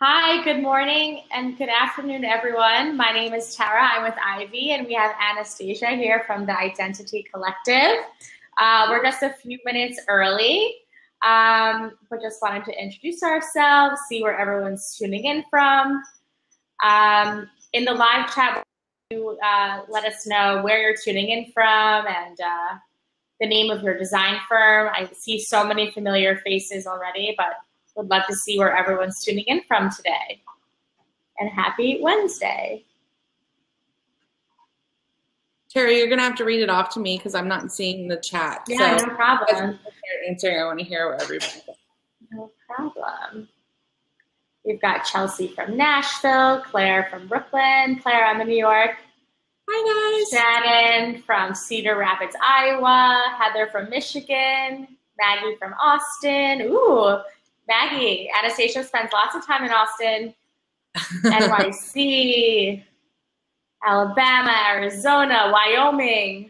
Hi, good morning and good afternoon, everyone. My name is Tara. I'm with Ivy, and we have Anastasia here from the Identity Collective. We're just a few minutes early, but just wanted to introduce ourselves, see where everyone's tuning in from. In the live chat, let us know where you're tuning in from and the name of your design firm. I see so many familiar faces already, but would love to see where everyone's tuning in from today. And happy Wednesday. Terry, you're going to have to read it off to me because I'm not seeing the chat. Yeah, so no problem. Answering, I want to hear what everybody says. No problem. We've got Chelsea from Nashville, Claire from Brooklyn. Claire, I'm in New York. Hi, guys. Shannon from Cedar Rapids, Iowa. Heather from Michigan. Maggie from Austin. Ooh, Maggie. Anastasia spends lots of time in Austin. NYC. Alabama, Arizona, Wyoming.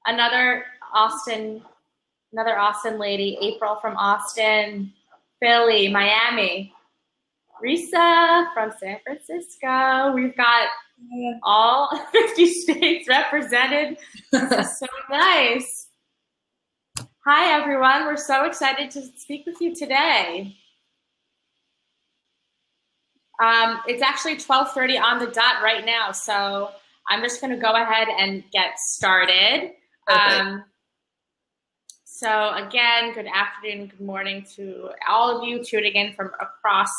Another Austin lady, April from Austin, Philly, Miami. Risa from San Francisco. We've got all 50 states represented. This is so nice. Hi, everyone. We're so excited to speak with you today. It's actually 12:30 on the dot right now, so I'm just going to go ahead and get started. So again, good afternoon, good morning to all of you tuning in from across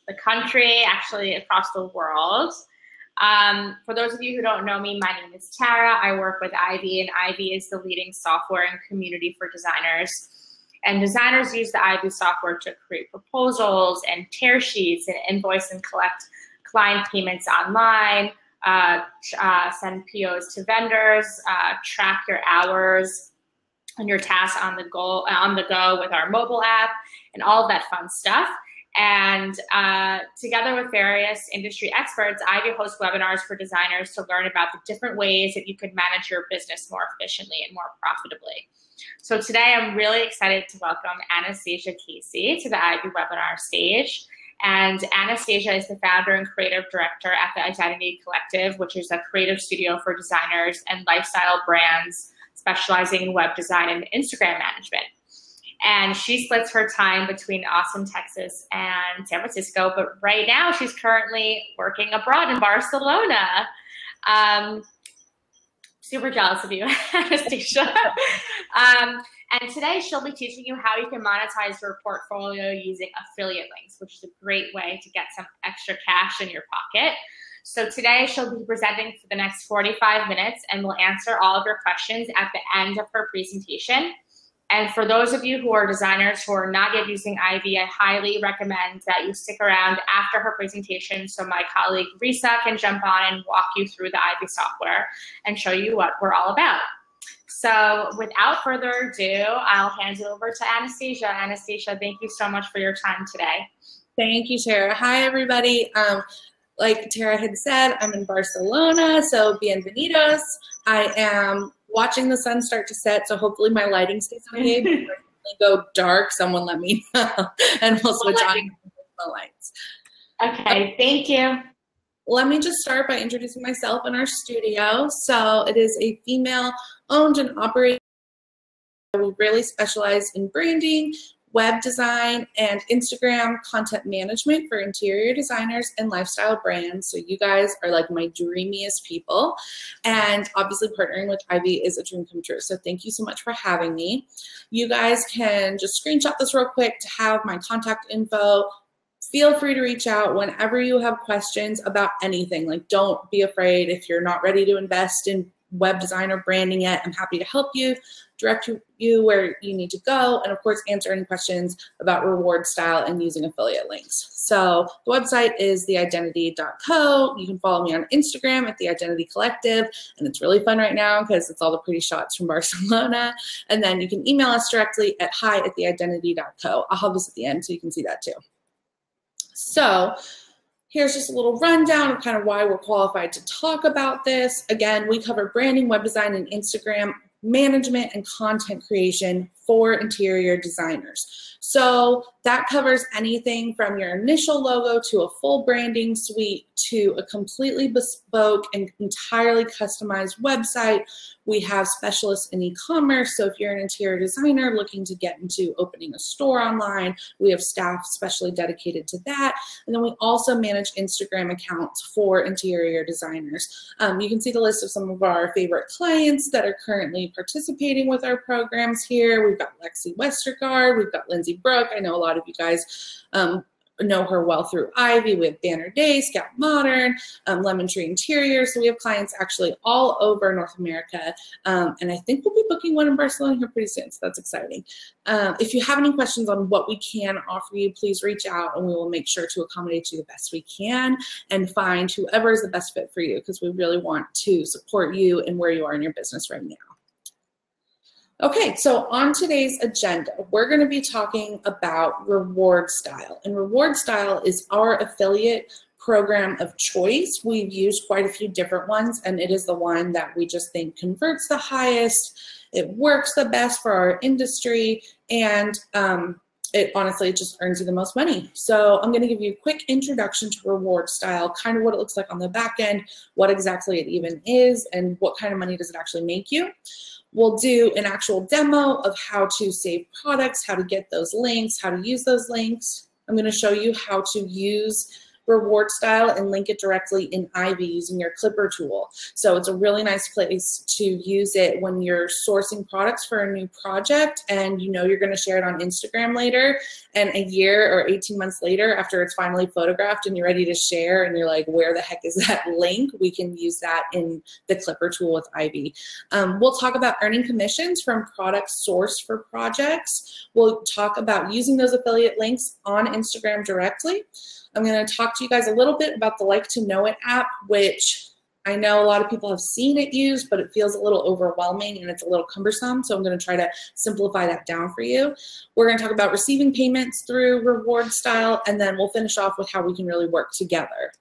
the country, actually across the world. For those of you who don't know me, my name is Tara. I work with Ivy, and Ivy is the leading software and community for designers. And designers use the Ivy software to create proposals and tear sheets and invoice and collect client payments online, send POs to vendors, track your hours and your tasks on the go with our mobile app, and all of that fun stuff. And together with various industry experts, Ivy hosts webinars for designers to learn about the different ways that you can manage your business more efficiently and more profitably. So today I'm really excited to welcome Anastasia Casey to the Ivy webinar stage. And Anastasia is the founder and creative director at the Identity Collective, which is a creative studio for designers and lifestyle brands specializing in web design and Instagram management. And she splits her time between Austin, Texas and San Francisco, but right now she's currently working abroad in Barcelona. Super jealous of you, Anastasia. And today she'll be teaching you how you can monetize your portfolio using affiliate links, which is a great way to get some extra cash in your pocket. So today she'll be presenting for the next 45 minutes and will answer all of your questions at the end of her presentation. And for those of you who are designers who are not yet using Ivy, I highly recommend that you stick around after her presentation so my colleague Risa can jump on and walk you through the Ivy software and show you what we're all about. So without further ado, I'll hand it over to Anastasia. Anastasia, thank you so much for your time today. Thank you, Tara. Hi, everybody. Like Tara had said, I'm in Barcelona, so bienvenidos. I am watching the sun start to set, so hopefully my lighting stays okay. But if I go dark, someone let me know, and we'll switch on the lights. Okay, thank you. Let me just start by introducing myself in our studio. So it is a female-owned and operated. We really specialize in branding, web design, and Instagram content management for interior designers and lifestyle brands. So you guys are like my dreamiest people. And obviously partnering with Ivy is a dream come true. So thank you so much for having me. You guys can just screenshot this real quick to have my contact info. Feel free to reach out whenever you have questions about anything. Like, don't be afraid if you're not ready to invest in web design or branding yet. I'm happy to help you, direct you where you need to go, and of course answer any questions about RewardStyle and using affiliate links. So the website is theidentity.co. You can follow me on Instagram at The Identity Collective, and it's really fun right now because it's all the pretty shots from Barcelona. And then you can email us directly at hi@theidentity.co. I'll have this at the end so you can see that too. So here's just a little rundown of kind of why we're qualified to talk about this. Again, we cover branding, web design, and Instagram management and content creation for interior designers. So that covers anything from your initial logo to a full branding suite to a completely bespoke and entirely customized website. We have specialists in e-commerce, so if you're an interior designer looking to get into opening a store online, we have staff specially dedicated to that. And then we also manage Instagram accounts for interior designers. You can see the list of some of our favorite clients that are currently participating with our programs here. We've got Lexi Westergaard, we've got Lindsay Brooke. I know a lot of you guys know her well through Ivy. We have Banner Day, Scout Modern, Lemon Tree Interior. So we have clients actually all over North America. And I think we'll be booking one in Barcelona here pretty soon. So that's exciting. If you have any questions on what we can offer you, please reach out and we will make sure to accommodate you the best we can and find whoever is the best fit for you, because we really want to support you and where you are in your business right now. Okay, so on today's agenda, we're going to be talking about RewardStyle. And RewardStyle is our affiliate program of choice. We've used quite a few different ones, and it is the one that we just think converts the highest. It works the best for our industry, and it honestly just earns you the most money. So I'm going to give you a quick introduction to RewardStyle, kind of what it looks like on the back end, what exactly it even is, and what kind of money does it actually make you. We'll do an actual demo of how to save products, how to get those links, how to use those links. I'm going to show you how to use RewardStyle and link it directly in Ivy using your Clipper tool. So it's a really nice place to use it when you're sourcing products for a new project and you know you're going to share it on Instagram later, and a year or 18 months later after it's finally photographed and you're ready to share and you're like, where the heck is that link? We can use that in the Clipper tool with Ivy. We'll talk about earning commissions from products sourced for projects. We'll talk about using those affiliate links on Instagram directly. I'm going to talk to you guys a little bit about the Like to Know It app, which I know a lot of people have seen it used, but it feels a little overwhelming and it's a little cumbersome. So I'm going to try to simplify that down for you. We're going to talk about receiving payments through RewardStyle, and then we'll finish off with how we can really work together.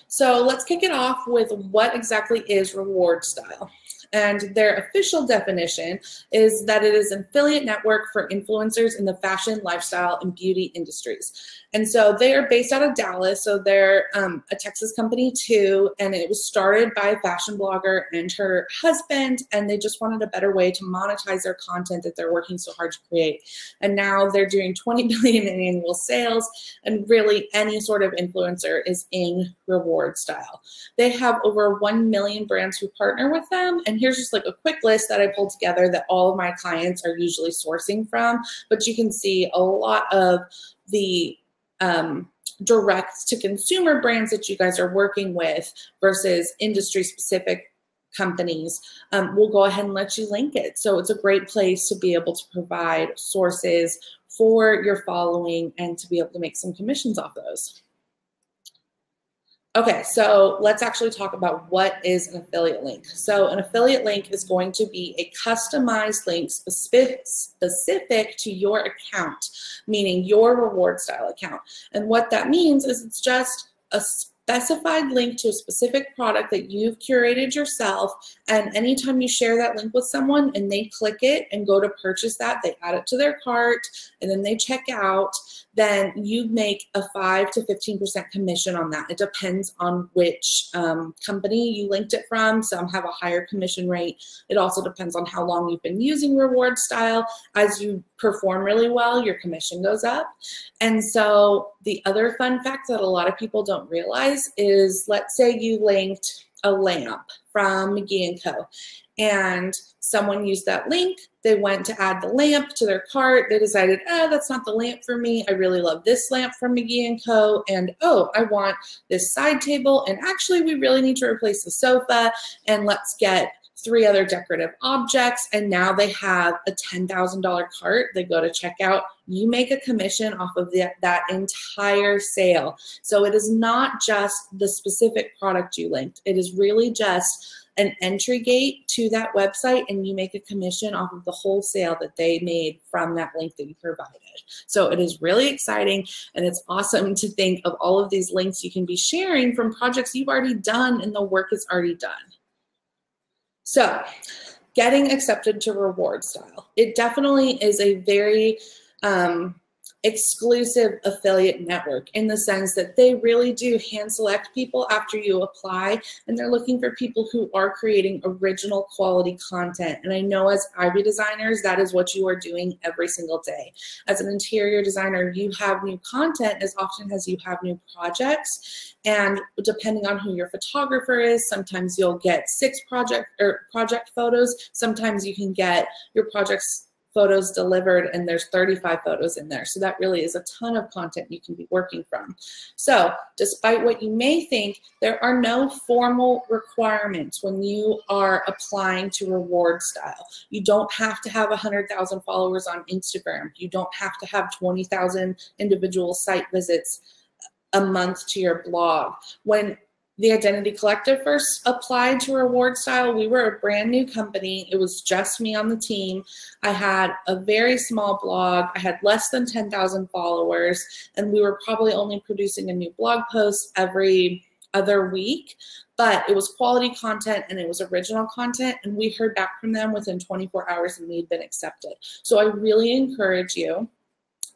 So let's kick it off with what exactly is RewardStyle. And their official definition is that it is an affiliate network for influencers in the fashion, lifestyle, and beauty industries. And so they are based out of Dallas. So they're a Texas company too. And it was started by a fashion blogger and her husband. And they just wanted a better way to monetize their content that they're working so hard to create. And now they're doing 20 billion in annual sales. And really any sort of influencer is in RewardStyle. They have over 1 million brands who partner with them. And here's just like a quick list that I pulled together that all of my clients are usually sourcing from. But you can see a lot of the direct to consumer brands that you guys are working with versus industry specific companies. We'll go ahead and let you link it. So it's a great place to be able to provide sources for your following and to be able to make some commissions off those. Okay, so let's actually talk about what is an affiliate link. So an affiliate link is going to be a customized link specific to your account, meaning your RewardStyle account. And what that means is it's just a specified link to a specific product that you've curated yourself, and anytime you share that link with someone and they click it and go to purchase that, they add it to their cart and then they check out, then you make a 5 to 15% commission on that. It depends on which company you linked it from. Some have a higher commission rate. It also depends on how long you've been using RewardStyle. As you perform really well, your commission goes up. And so the other fun fact that a lot of people don't realize is, let's say you linked a lamp from McGee & Co. and someone used that link. They went to add the lamp to their cart. They decided, oh, that's not the lamp for me. I really love this lamp from McGee & Co. And oh, I want this side table. And actually, we really need to replace the sofa. And let's get 3 other decorative objects. And now they have a $10,000 cart. They go to checkout. You make a commission off of that entire sale. So it is not just the specific product you linked. It is really just an entry gate to that website, and you make a commission off of the whole sale that they made from that link that you provided. So it is really exciting, and it's awesome to think of all of these links you can be sharing from projects you've already done and the work is already done. So getting accepted to RewardStyle. It definitely is a very exclusive affiliate network in the sense that they really do hand select people after you apply, and they're looking for people who are creating original quality content. And I know as Ivy designers, that is what you are doing every single day. As an interior designer, you have new content as often as you have new projects. And depending on who your photographer is, sometimes you'll get 6 project photos. Sometimes you can get your project's photos delivered and there's 35 photos in there. So that really is a ton of content you can be working from. So despite what you may think, there are no formal requirements when you are applying to RewardStyle. You don't have to have 100,000 followers on Instagram. You don't have to have 20,000 individual site visits a month to your blog. When the Identity Collective first applied to RewardStyle, we were a brand new company. It was just me on the team. I had a very small blog. I had less than 10,000 followers, and we were probably only producing a new blog post every other week. But it was quality content and it was original content, and we heard back from them within 24 hours and we had been accepted. So I really encourage you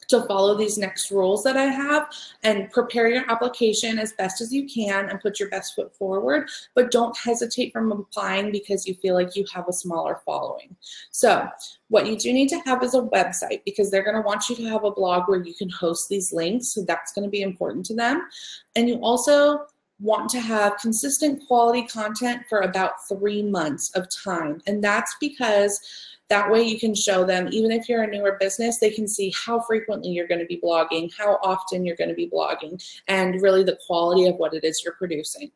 to follow these next rules that I have and prepare your application as best as you can and put your best foot forward, but don't hesitate from applying because you feel like you have a smaller following. So what you do need to have is a website, because they're gonna want you to have a blog where you can host these links, so that's gonna be important to them. And you also want to have consistent quality content for about 3 months of time, and that's because that way you can show them, even if you're a newer business, they can see how frequently you're going to be blogging, how often you're going to be blogging, and really the quality of what it is you're producing.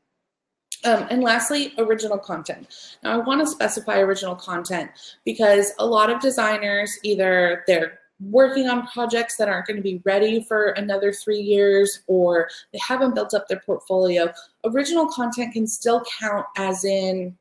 And lastly, original content. Now, I want to specify original content because a lot of designers, either they're working on projects that aren't going to be ready for another 3 years, or they haven't built up their portfolio. Original content can still count as in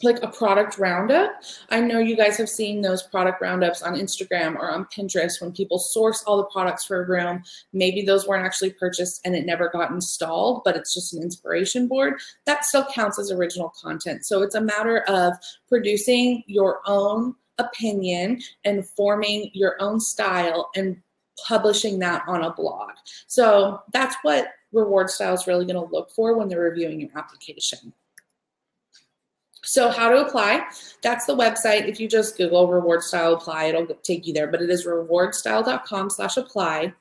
like a product roundup. I know you guys have seen those product roundups on Instagram or on Pinterest when people source all the products for a room. Maybe those weren't actually purchased and it never got installed, but it's just an inspiration board. That still counts as original content. So it's a matter of producing your own opinion and forming your own style and publishing that on a blog. So that's what RewardStyle is really going to look for when they're reviewing your application. So how to apply, that's the website. If you just Google RewardStyle apply, it'll take you there, but it is rewardstyle.com/apply.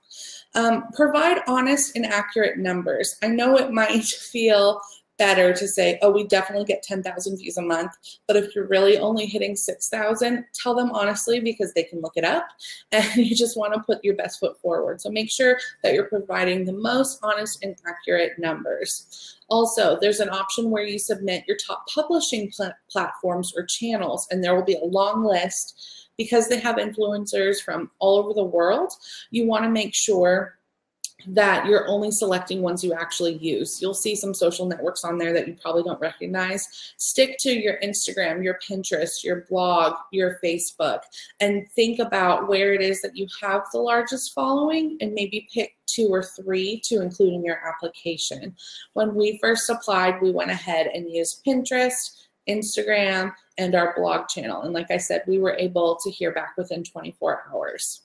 Provide honest and accurate numbers. I know it might feel better to say, oh, we definitely get 10,000 views a month, but if you're really only hitting 6,000, tell them honestly, because they can look it up, and you just want to put your best foot forward. So make sure that you're providing the most honest and accurate numbers. Also, there's an option where you submit your top publishing platforms or channels, and there will be a long list. Because they have influencers from all over the world, you want to make sure that you're only selecting ones you actually use. You'll see some social networks on there that you probably don't recognize. Stick to your Instagram, your Pinterest, your blog, your Facebook, and think about where it is that you have the largest following, and maybe pick 2 or 3 to include in your application. When we first applied, we went ahead and used Pinterest, Instagram, and our blog channel. And like I said, we were able to hear back within 24 hours.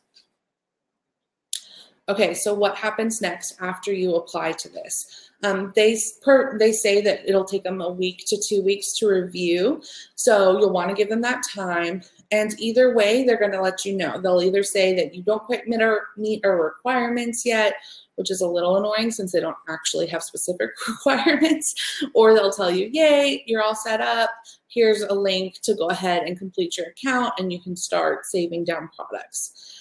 Okay, so what happens next after you apply to this? They say that it'll take them a week to 2 weeks to review, so you'll want to give them that time. And either way, they're going to let you know. They'll either say that you don't quite meet our requirements yet, which is a little annoying since they don't actually have specific requirements, or they'll tell you, yay, you're all set up. Here's a link to go ahead and complete your account, and you can start saving down products.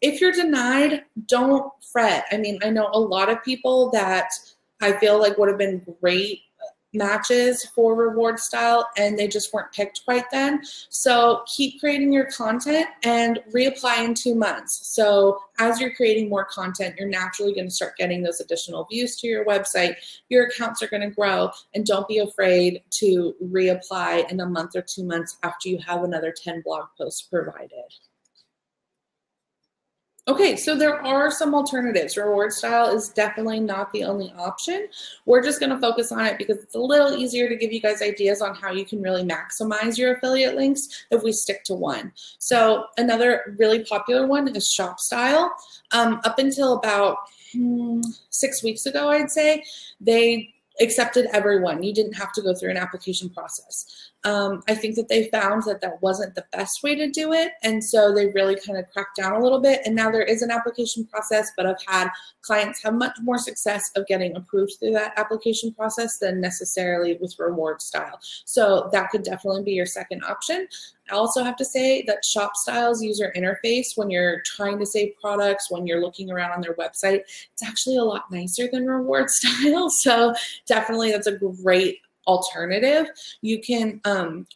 If you're denied, don't fret. I mean, I know a lot of people that I feel like would have been great matches for RewardStyle, and they just weren't picked quite then. So keep creating your content and reapply in 2 months. So as you're creating more content, you're naturally going to start getting those additional views to your website. Your accounts are going to grow, and don't be afraid to reapply in a month or 2 months after you have another 10 blog posts provided. Okay, so there are some alternatives. RewardStyle is definitely not the only option. We're just going to focus on it because it's a little easier to give you guys ideas on how you can really maximize your affiliate links if we stick to one. So another really popular one is ShopStyle. Up until about 6 weeks ago, I'd say, they accepted everyone. You didn't have to go through an application process. I think that they found that that wasn't the best way to do it, and so they really kind of cracked down a little bit, and now there is an application process, but I've had clients have much more success of getting approved through that application process than necessarily with RewardStyle. So that could definitely be your second option. I also have to say that ShopStyle's user interface, when you're trying to save products, when you're looking around on their website, it's actually a lot nicer than RewardStyle. So definitely that's a great alternative. You can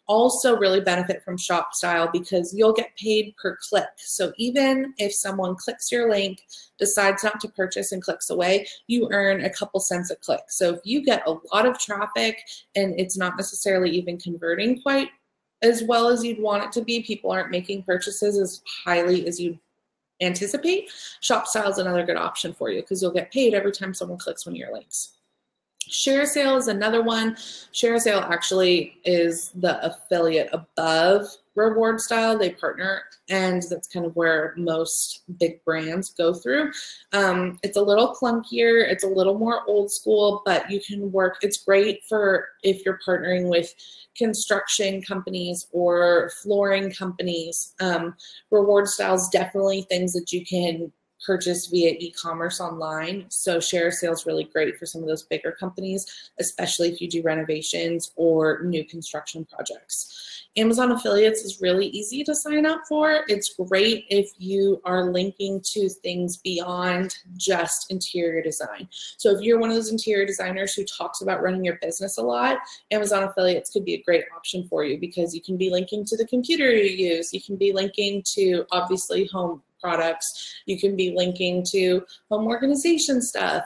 also really benefit from ShopStyle because you'll get paid per click. So even if someone clicks your link, decides not to purchase and clicks away, you earn a couple cents a click. So if you get a lot of traffic and it's not necessarily even converting quite as well as you'd want it to be, people aren't making purchases as highly as you'd anticipate, ShopStyle is another good option for you because you'll get paid every time someone clicks one of your links. ShareSale is another one. ShareSale actually is the affiliate above RewardStyle. They partner, and that's kind of where most big brands go through. It's a little clunkier. It's a little more old school, but you can work. It's great for if you're partnering with construction companies or flooring companies. RewardStyle is definitely things that you can purchase via e-commerce online. So ShareSale is really great for some of those bigger companies, especially if you do renovations or new construction projects. Amazon affiliates is really easy to sign up for. It's great if you are linking to things beyond just interior design. So if you're one of those interior designers who talks about running your business a lot, Amazon affiliates could be a great option for you because you can be linking to the computer you use. You can be linking to obviously home products. You can be linking to home organization stuff.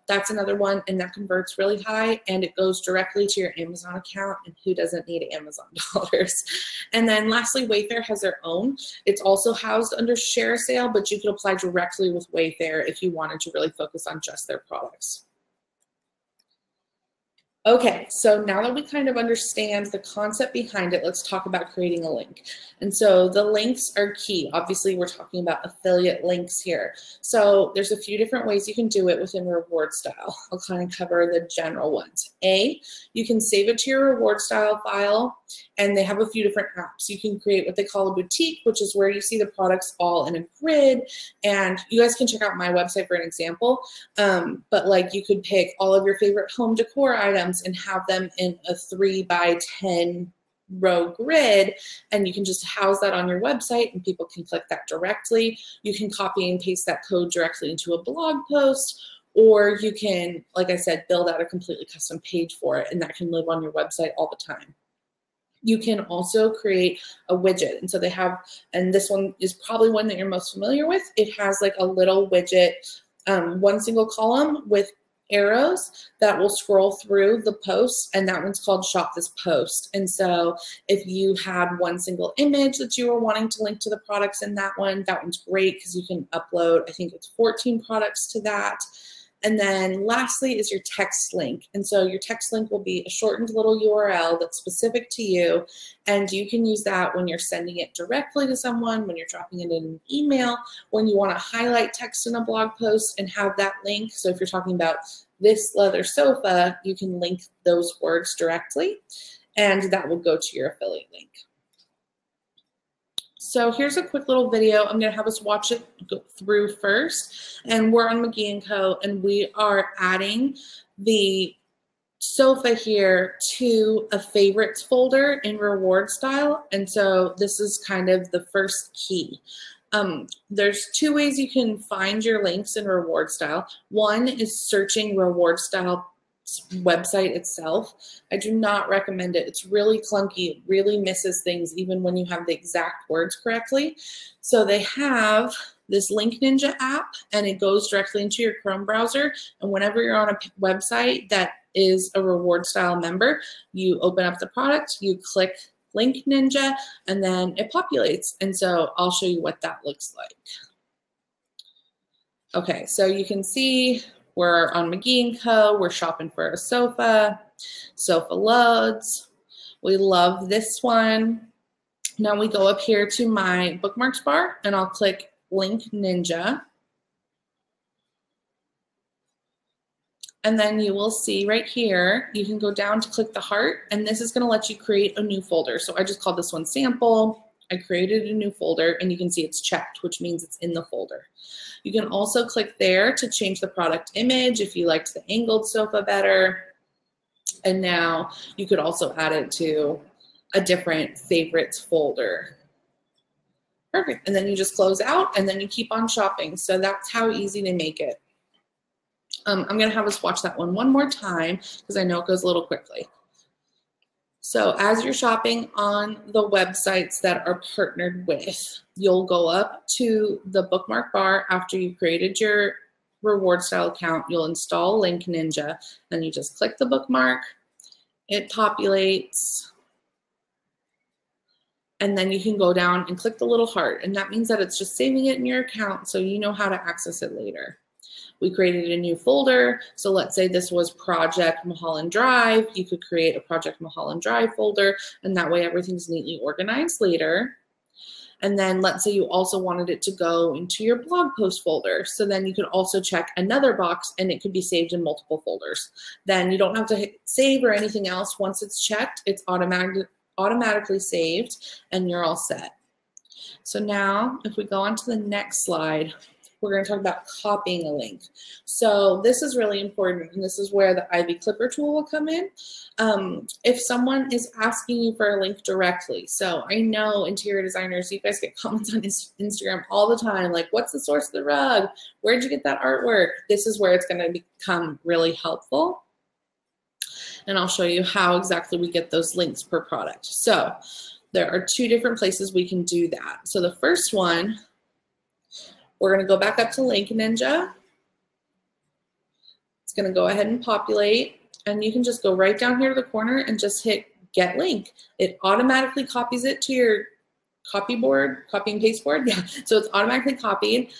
That's another one, and that converts really high, and it goes directly to your Amazon account, and who doesn't need Amazon dollars? And then lastly, Wayfair has their own. It's also housed under ShareSale, but you could apply directly with Wayfair if you wanted to really focus on just their products. Okay, so now that we kind of understand the concept behind it, let's talk about creating a link. And so the links are key. Obviously, we're talking about affiliate links here. So there's a few different ways you can do it within RewardStyle. I'll kind of cover the general ones. You can save it to your RewardStyle file, and they have a few different apps. You can create what they call a boutique, which is where you see the products all in a grid. And you guys can check out my website for an example. But like you could pick all of your favorite home decor items and have them in a 3x10 row grid, and you can just house that on your website and people can click that directly. You can copy and paste that code directly into a blog post, or you can, like I said, build out a completely custom page for it, and that can live on your website all the time. You can also create a widget. And so they have, and this one is probably one that you're most familiar with. It has like a little widget, one single column with arrows that will scroll through the post, and that one's called Shop This Post. And so if you had one single image that you were wanting to link to the products in that one's great because you can upload, I think it's 14 products to that. And then lastly is your text link. And so your text link will be a shortened little URL that's specific to you. And you can use that when you're sending it directly to someone, when you're dropping it in an email, when you want to highlight text in a blog post and have that link. So if you're talking about this leather sofa, you can link those words directly, and that will go to your affiliate link. So here's a quick little video. I'm going to have us watch it go through first. And we're on McGee & Co. and we are adding the sofa here to a favorites folder in RewardStyle. And so this is kind of the first key. There's two ways you can find your links in RewardStyle. One is searching RewardStyle website itself. I do not recommend it. It's really clunky. It really misses things even when you have the exact words correctly. So they have this Link Ninja app, and it goes directly into your Chrome browser. And whenever you're on a website that is a RewardStyle member, you open up the product, you click Link Ninja, and then it populates. And so I'll show you what that looks like. Okay, so you can see we're on McGee & Co. We're shopping for a sofa. Sofa loads. We love this one. Now we go up here to my bookmarks bar and I'll click Link Ninja. And then you will see right here, you can go down to click the heart, and this is going to let you create a new folder. So I just called this one sample. I created a new folder, and you can see it's checked, which means it's in the folder. You can also click there to change the product image if you liked the angled sofa better. And now you could also add it to a different favorites folder. Perfect. And then you just close out, and then you keep on shopping. So that's how easy to make it. I'm going to have us watch that one more time because I know it goes a little quickly. So as you're shopping on the websites that are partnered with, you'll go up to the bookmark bar after you've created your RewardStyle account. You'll install Link Ninja, and you just click the bookmark. It populates. And then you can go down and click the little heart. And that means that it's just saving it in your account so you know how to access it later. We created a new folder. So let's say this was Project Mulholland Drive. You could create a Project Mulholland Drive folder, and that way everything's neatly organized later. And then let's say you also wanted it to go into your blog post folder. So then you could also check another box, and it could be saved in multiple folders. Then you don't have to hit save or anything else. Once it's checked, it's automatically saved, and you're all set. So now if we go on to the next slide, we're going to talk about copying a link. So this is really important, and this is where the Ivy Clipper tool will come in. If someone is asking you for a link directly, so I know interior designers, you guys get comments on Instagram all the time, like, what's the source of the rug? Where'd you get that artwork? This is where it's going to become really helpful. And I'll show you how exactly we get those links per product. So there are two different places we can do that. So the first one, we're going to go back up to Link Ninja. It's going to go ahead and populate, and you can just go right down here to the corner and just hit Get Link. It automatically copies it to your copy and paste board. Yeah, so it's automatically copied,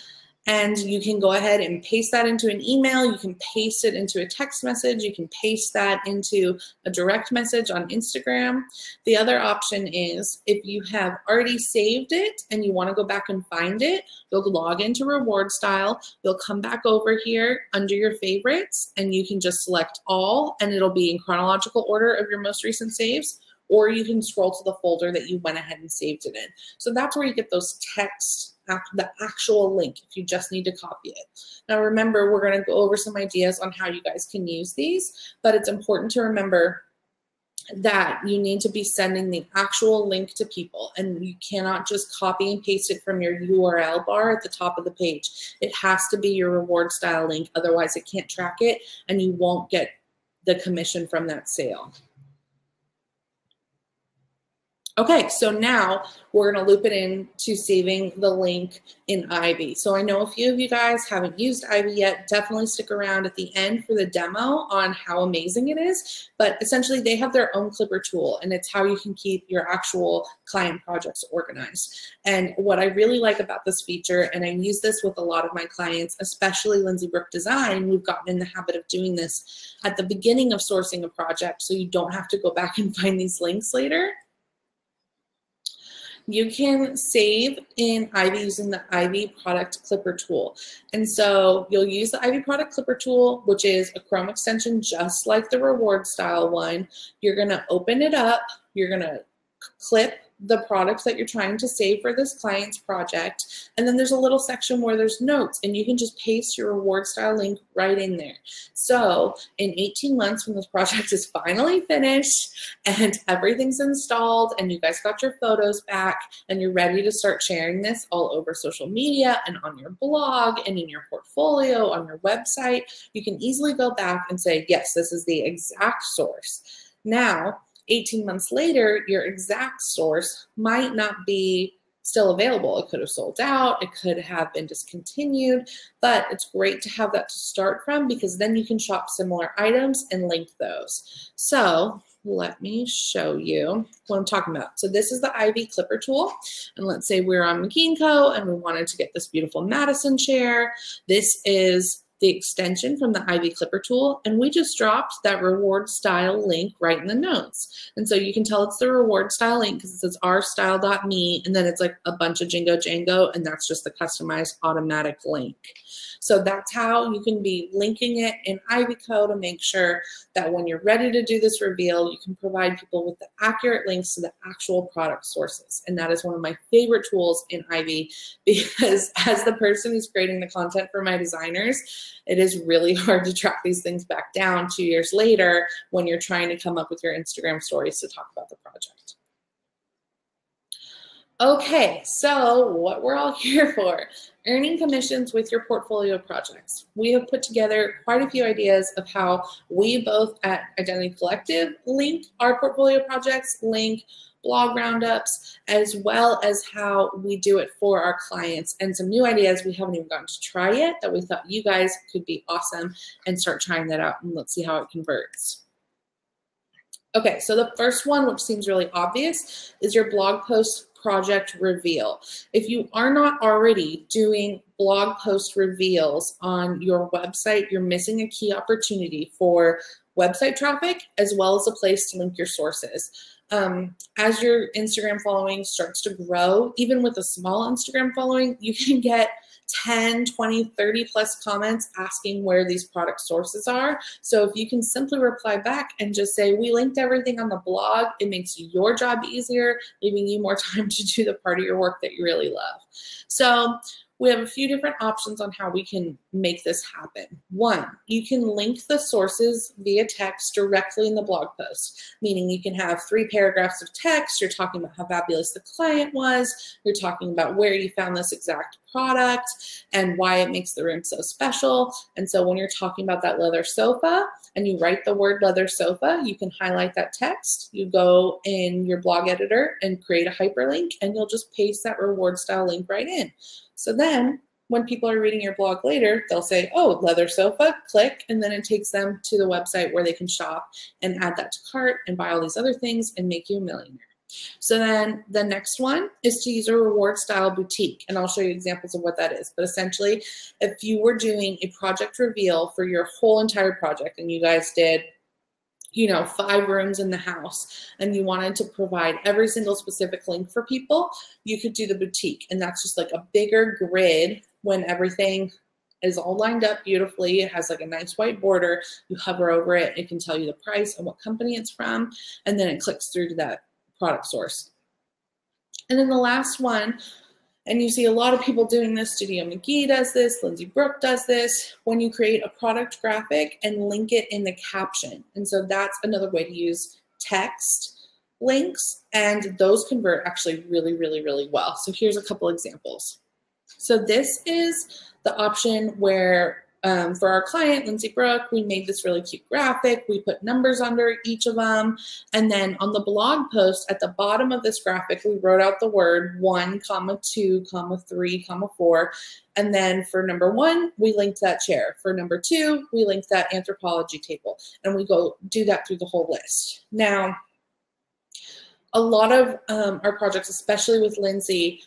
and you can go ahead and paste that into an email. You can paste it into a text message. You can paste that into a direct message on Instagram. The other option is if you have already saved it and you want to go back and find it, you'll log into RewardStyle. You'll come back over here under your favorites, and you can just select all, and it'll be in chronological order of your most recent saves, or you can scroll to the folder that you went ahead and saved it in. So that's where you get those texts, the actual link, if you just need to copy it. Now remember, we're going to go over some ideas on how you guys can use these, but it's important to remember that you need to be sending the actual link to people, and you cannot just copy and paste it from your URL bar at the top of the page. It has to be your RewardStyle link, otherwise it can't track it and you won't get the commission from that sale. Okay, so now we're going to loop it in to saving the link in Ivy. So I know a few of you guys haven't used Ivy yet. Definitely stick around at the end for the demo on how amazing it is. But essentially, they have their own Clipper tool, and it's how you can keep your actual client projects organized. And what I really like about this feature, and I use this with a lot of my clients, especially Lindsay Brook Design, we've gotten in the habit of doing this at the beginning of sourcing a project so you don't have to go back and find these links later. You can save in Ivy using the Ivy Product Clipper tool. And so you'll use the Ivy Product Clipper tool, which is a Chrome extension just like the RewardStyle one. You're going to open it up. You're going to clip the product that you're trying to save for this client's project. And then there's a little section where there's notes, and you can just paste your RewardStyle link right in there. So in 18 months, when this project is finally finished and everything's installed and you guys got your photos back and you're ready to start sharing this all over social media and on your blog and in your portfolio, on your website, you can easily go back and say, yes, this is the exact source. Now, 18 months later, your exact source might not be still available. It could have sold out, it could have been discontinued, but it's great to have that to start from because then you can shop similar items and link those. So let me show you what I'm talking about. So this is the Ivy Clipper tool. And let's say we're on McKean Co. and we wanted to get this beautiful Madison chair. This is the extension from the Ivy Clipper tool, and we just dropped that RewardStyle link right in the notes. And so you can tell it's the RewardStyle link because it says rstyle.me, and then it's like a bunch of Jingo Jango, and that's just the customized automatic link. So that's how you can be linking it in Ivy Co to make sure that when you're ready to do this reveal, you can provide people with the accurate links to the actual product sources. And that is one of my favorite tools in Ivy, because as the person who's creating the content for my designers, it is really hard to track these things back down 2 years later when you're trying to come up with your Instagram stories to talk about the project. Okay, so what we're all here for, earning commissions with your portfolio projects. We have put together quite a few ideas of how we both at Identity Collective link our portfolio projects, link blog roundups, as well as how we do it for our clients, and some new ideas we haven't even gotten to try yet that we thought you guys could be awesome and start trying that out, and let's see how it converts. Okay, so the first one, which seems really obvious, is your blog post project reveal. If you are not already doing blog post reveals on your website, you're missing a key opportunity for website traffic as well as a place to link your sources. As your Instagram following starts to grow, even with a small Instagram following, you can get 10, 20, 30 plus comments asking where these product sources are. So if you can simply reply back and just say, we linked everything on the blog, it makes your job easier, leaving you more time to do the part of your work that you really love. So we have a few different options on how we can make this happen. One, you can link the sources via text directly in the blog post, meaning you can have 3 paragraphs of text. You're talking about how fabulous the client was. You're talking about where you found this exact product and why it makes the room so special. And so when you're talking about that leather sofa and you write the word leather sofa, you can highlight that text. You go in your blog editor and create a hyperlink, and you'll just paste that RewardStyle link right in. So then when people are reading your blog later, they'll say, oh, leather sofa, click, and then it takes them to the website where they can shop and add that to cart and buy all these other things and make you a millionaire. So then the next one is to use a RewardStyle boutique, and I'll show you examples of what that is. But essentially, if you were doing a project reveal for your whole entire project and you guys did 5 rooms in the house, and you wanted to provide every single specific link for people, you could do the boutique. And that's just like a bigger grid when everything is all lined up beautifully. It has like a nice white border. You hover over it, it can tell you the price and what company it's from, and then it clicks through to that product source. And then the last one, and you see a lot of people doing this, Studio McGee does this, Lindsay Brooke does this, when you create a product graphic and link it in the caption. And so that's another way to use text links, and those convert actually really, really, really well. So here's a couple examples. So this is the option where for our client, Lindsay Brooke, we made this really cute graphic. We put numbers under each of them. And then on the blog post at the bottom of this graphic, we wrote out the word 1, 2, 3, 4. And then for number 1, we linked that chair. For number 2, we linked that anthropology table. And we go do that through the whole list. Now, a lot of our projects, especially with Lindsay,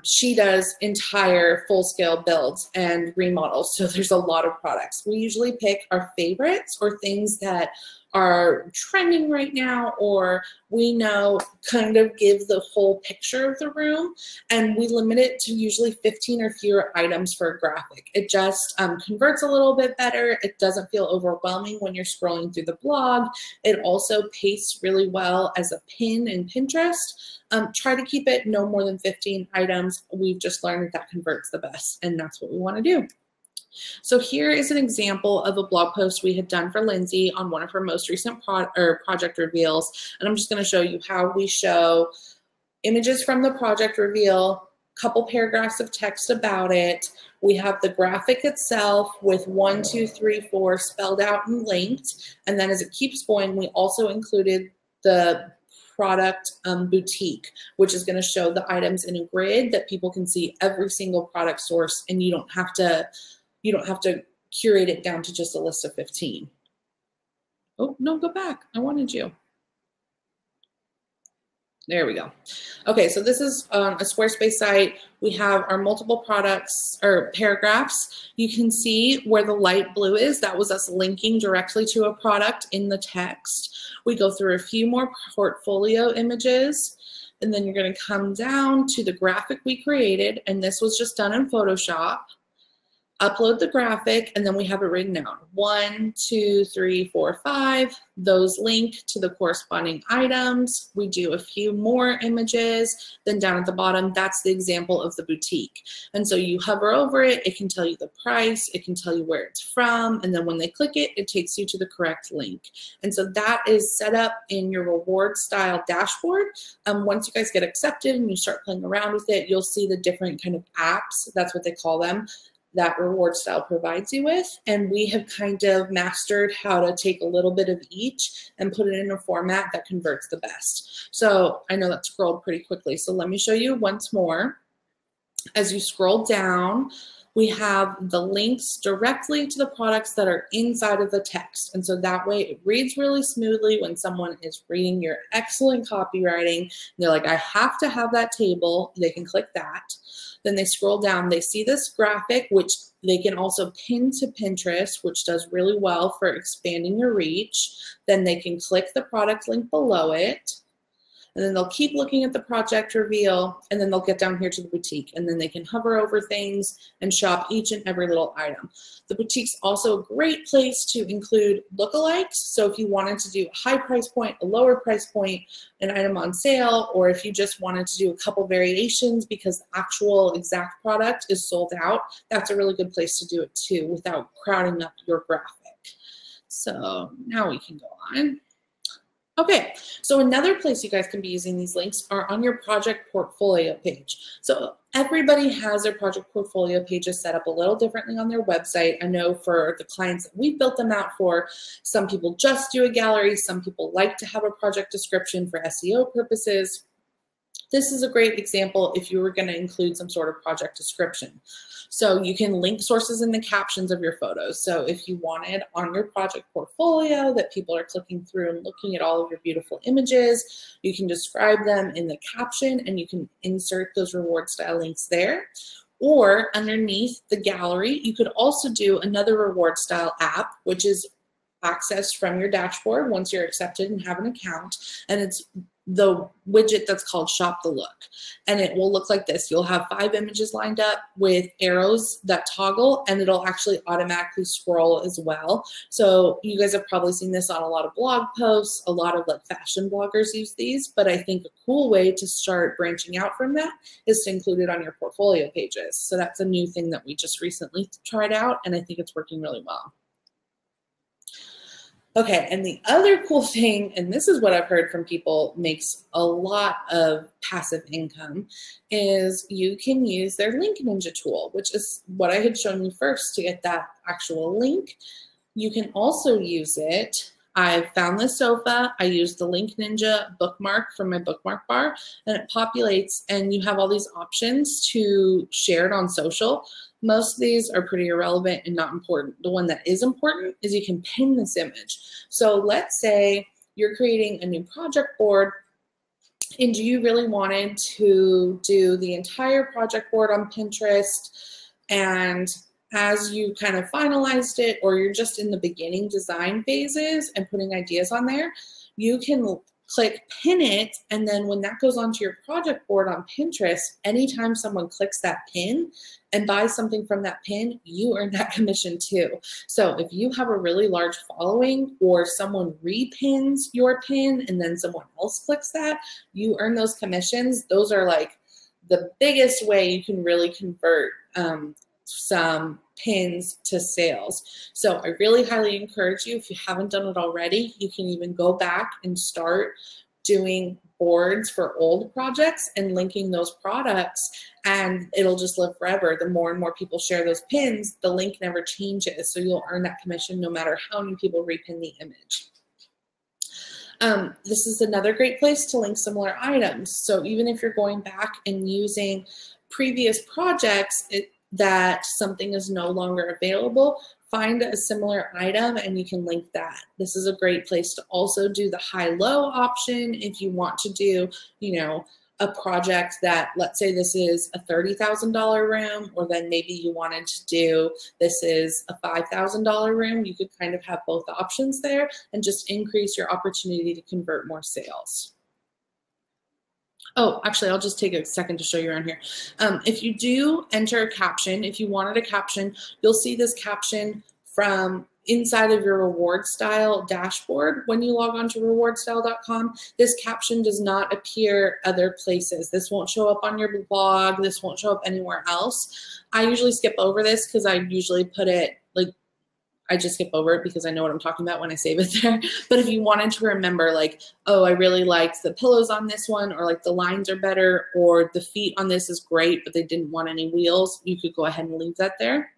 she does entire full-scale builds and remodels, so there's a lot of products. We usually pick our favorites or things that are trending right now, or we know kind of give the whole picture of the room, and we limit it to usually 15 or fewer items for a graphic. It just converts a little bit better. It doesn't feel overwhelming when you're scrolling through the blog. It also pastes really well as a pin in Pinterest. Try to keep it no more than 15 items. We've just learned that converts the best, and that's what we want to do. So here is an example of a blog post we had done for Lindsay on one of her most recent project reveals. And I'm just going to show you how we show images from the project reveal, couple paragraphs of text about it. We have the graphic itself with 1, 2, 3, 4 spelled out and linked. And then as it keeps going, we also included the product boutique, which is going to show the items in a grid that people can see every single product source, and you don't have to curate it down to just a list of 15. Oh, no, go back. I wanted you. There we go. Okay, so this is a Squarespace site. We have our multiple products or paragraphs. You can see where the light blue is. That was us linking directly to a product in the text. We go through a few more portfolio images, and then you're going to come down to the graphic we created, and this was just done in Photoshop. Upload the graphic, and then we have it written out. 1, 2, 3, 4, 5. Those link to the corresponding items. We do a few more images. Then down at the bottom, that's the example of the boutique. And so you hover over it. It can tell you the price. It can tell you where it's from. And then when they click it, it takes you to the correct link. And so that is set up in your RewardStyle dashboard. Once you guys get accepted and you start playing around with it, you'll see the different kind of apps. That's what they call them, that RewardStyle provides you with. And we have kind of mastered how to take a little bit of each and put it in a format that converts the best. So I know that scrolled pretty quickly. So let me show you once more. As you scroll down, we have the links directly to the products that are inside of the text. And so that way it reads really smoothly when someone is reading your excellent copywriting. They're like, I have to have that table. They can click that. Then they scroll down, they see this graphic, which they can also pin to Pinterest, which does really well for expanding your reach. Then they can click the product link below it. And then they'll keep looking at the project reveal, and then they'll get down here to the boutique, and then they can hover over things and shop each and every little item. The boutique's also a great place to include lookalikes. So if you wanted to do a high price point, a lower price point, an item on sale, or if you just wanted to do a couple variations because the actual exact product is sold out, that's a really good place to do it too without crowding up your graphic. So now we can go on. Okay, so another place you guys can be using these links are on your project portfolio page. So everybody has their project portfolio pages set up a little differently on their website. I know for the clients that we've built them out for, some people just do a gallery, some people like to have a project description for SEO purposes. This is a great example if you were going to include some sort of project description. So you can link sources in the captions of your photos. So if you wanted on your project portfolio that people are clicking through and looking at all of your beautiful images, you can describe them in the caption and you can insert those RewardStyle links there. Or underneath the gallery, you could also do another RewardStyle app, which is accessed from your dashboard once you're accepted and have an account. And it's the widget that's called Shop the Look. And it will look like this. You'll have 5 images lined up with arrows that toggle, and it'll actually automatically scroll as well. So you guys have probably seen this on a lot of blog posts. A lot of like fashion bloggers use these, but I think a cool way to start branching out from that is to include it on your portfolio pages. So that's a new thing that we just recently tried out, and I think it's working really well. Okay, and the other cool thing, and this is what I've heard from people makes a lot of passive income, is you can use their Link Ninja tool, which is what I had shown you first to get that actual link. You can also use it. I found this sofa. I used the Link Ninja bookmark from my bookmark bar, and it populates, and you have all these options to share it on social. Most of these are pretty irrelevant and not important. The one that is important is you can pin this image. So let's say you're creating a new project board and you really wanted to do the entire project board on Pinterest, and as you kind of finalized it, or you're just in the beginning design phases and putting ideas on there, you can click pin it, and then when that goes onto your project board on Pinterest, anytime someone clicks that pin and buys something from that pin, you earn that commission too. So if you have a really large following, or someone repins your pin and then someone else clicks that, you earn those commissions. Those are like the biggest way you can really convert some pins to sales. So I really highly encourage you, if you haven't done it already, you can even go back and start doing boards for old projects and linking those products, and it'll just live forever. The more and more people share those pins, the link never changes. So you'll earn that commission no matter how many people repin the image. This is another great place to link similar items. So even if you're going back and using previous projects, that something is no longer available, find a similar item and you can link that. This is a great place to also do the high-low option if you want to do, you know, a project that, let's say this is a $30,000 room, or then maybe you wanted to do, this is a $5,000 room. You could kind of have both options there and just increase your opportunity to convert more sales. Oh, actually, I'll just take a second to show you around here. If you do enter a caption, if you wanted a caption, you'll see this caption from inside of your RewardStyle dashboard. When you log on to rewardstyle.com, this caption does not appear other places. This won't show up on your blog. This won't show up anywhere else. I usually skip over this because I usually put it, like, I just skip over it because I know what I'm talking about when I save it there. But if you wanted to remember, like, oh, I really liked the pillows on this one, or like the lines are better, or the feet on this is great, but they didn't want any wheels, you could go ahead and leave that there.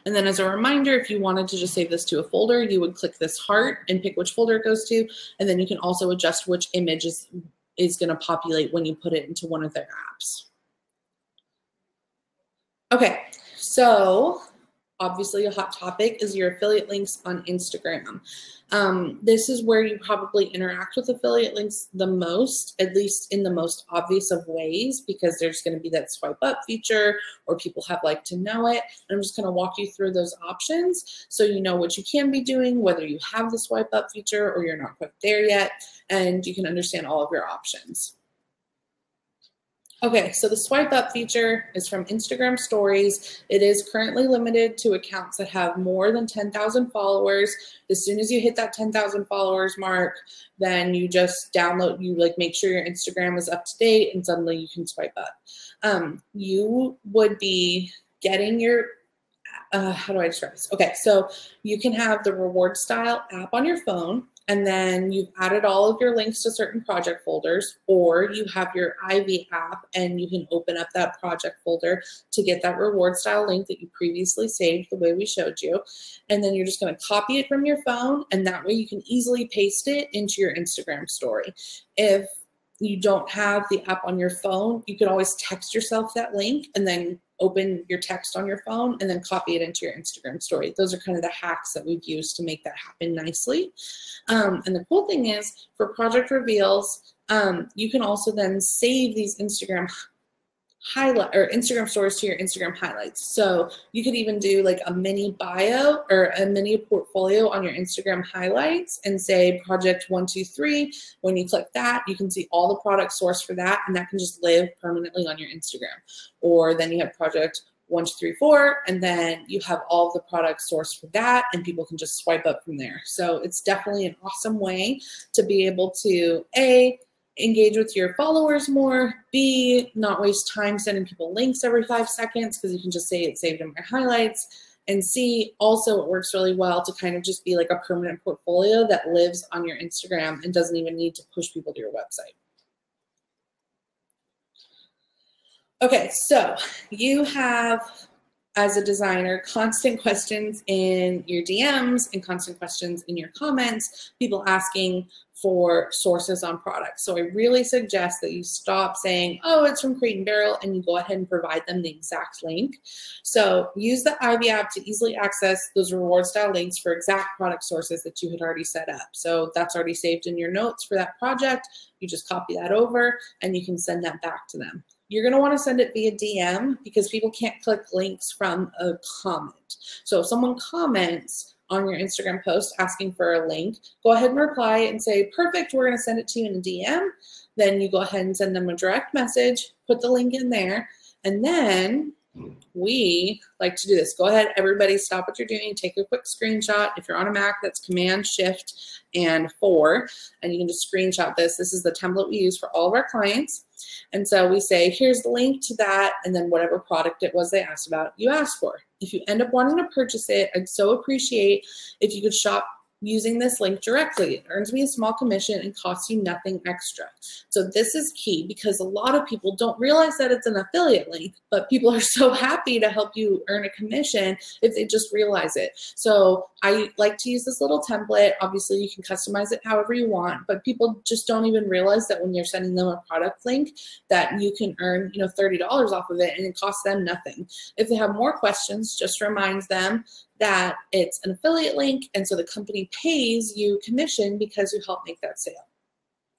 And then as a reminder, if you wanted to just save this to a folder, you would click this heart and pick which folder it goes to. And then you can also adjust which image is going to populate when you put it into one of their apps. Okay, so obviously a hot topic is your affiliate links on Instagram. This is where you probably interact with affiliate links the most, at least in the most obvious of ways, because there's going to be that swipe up feature, or people have like to know it. And I'm just going to walk you through those options so you know what you can be doing, whether you have the swipe up feature or you're not quite there yet, and you can understand all of your options. Okay, so the swipe up feature is from Instagram stories. It is currently limited to accounts that have more than 10,000 followers. As soon as you hit that 10,000 followers mark, then you just download, you like make sure your Instagram is up to date, and suddenly you can swipe up. You would be getting your, how do I describe this? Okay, so you can have the RewardStyle app on your phone, and then you've added all of your links to certain project folders, or you have your Ivy app and you can open up that project folder to get that RewardStyle link that you previously saved the way we showed you. And then you're just going to copy it from your phone, and that way you can easily paste it into your Instagram story. If you don't have the app on your phone, you could always text yourself that link and then open your text on your phone and then copy it into your Instagram story. Those are kind of the hacks that we've used to make that happen nicely. And the cool thing is, for project reveals, you can also then save these Instagram highlight or Instagram stories to your Instagram highlights. So you could even do like a mini bio or a mini portfolio on your Instagram highlights and say project 123. When you click that, you can see all the product source for that, and that can just live permanently on your Instagram. Or then you have project 1, 2, 3, 4, and then you have all of the product source for that, and people can just swipe up from there. So it's definitely an awesome way to be able to A, engage with your followers more, B, not waste time sending people links every 5 seconds because you can just say it's saved in my highlights, and C, also it works really well to kind of just be like a permanent portfolio that lives on your Instagram and doesn't even need to push people to your website. Okay, so you have, as a designer, constant questions in your DMs and constant questions in your comments, people asking for sources on products. So I really suggest that you stop saying, oh, it's from Crate & Barrel, and you go ahead and provide them the exact link. So use the Ivy app to easily access those RewardStyle links for exact product sources that you had already set up. So that's already saved in your notes for that project. You just copy that over and you can send that back to them. You're going to want to send it via DM because people can't click links from a comment. So if someone comments on your Instagram post asking for a link, go ahead and reply and say, perfect, we're going to send it to you in a DM. Then you go ahead and send them a direct message, put the link in there, and then we like to do this. Go ahead, everybody, stop what you're doing, take a quick screenshot. If you're on a Mac, that's Command-Shift-4, and you can just screenshot this. This is the template we use for all of our clients. And so we say, here's the link to that, and then whatever product it was they asked about, you ask for. If you end up wanting to purchase it, I'd so appreciate if you could shop using this link directly. It earns me a small commission and costs you nothing extra. So this is key because a lot of people don't realize that it's an affiliate link, but people are so happy to help you earn a commission if they just realize it. So I like to use this little template. Obviously you can customize it however you want, but people just don't even realize that when you're sending them a product link that you can earn, $30 off of it and it costs them nothing. If they have more questions, just remind them that it's an affiliate link, and so the company pays you commission because you help make that sale.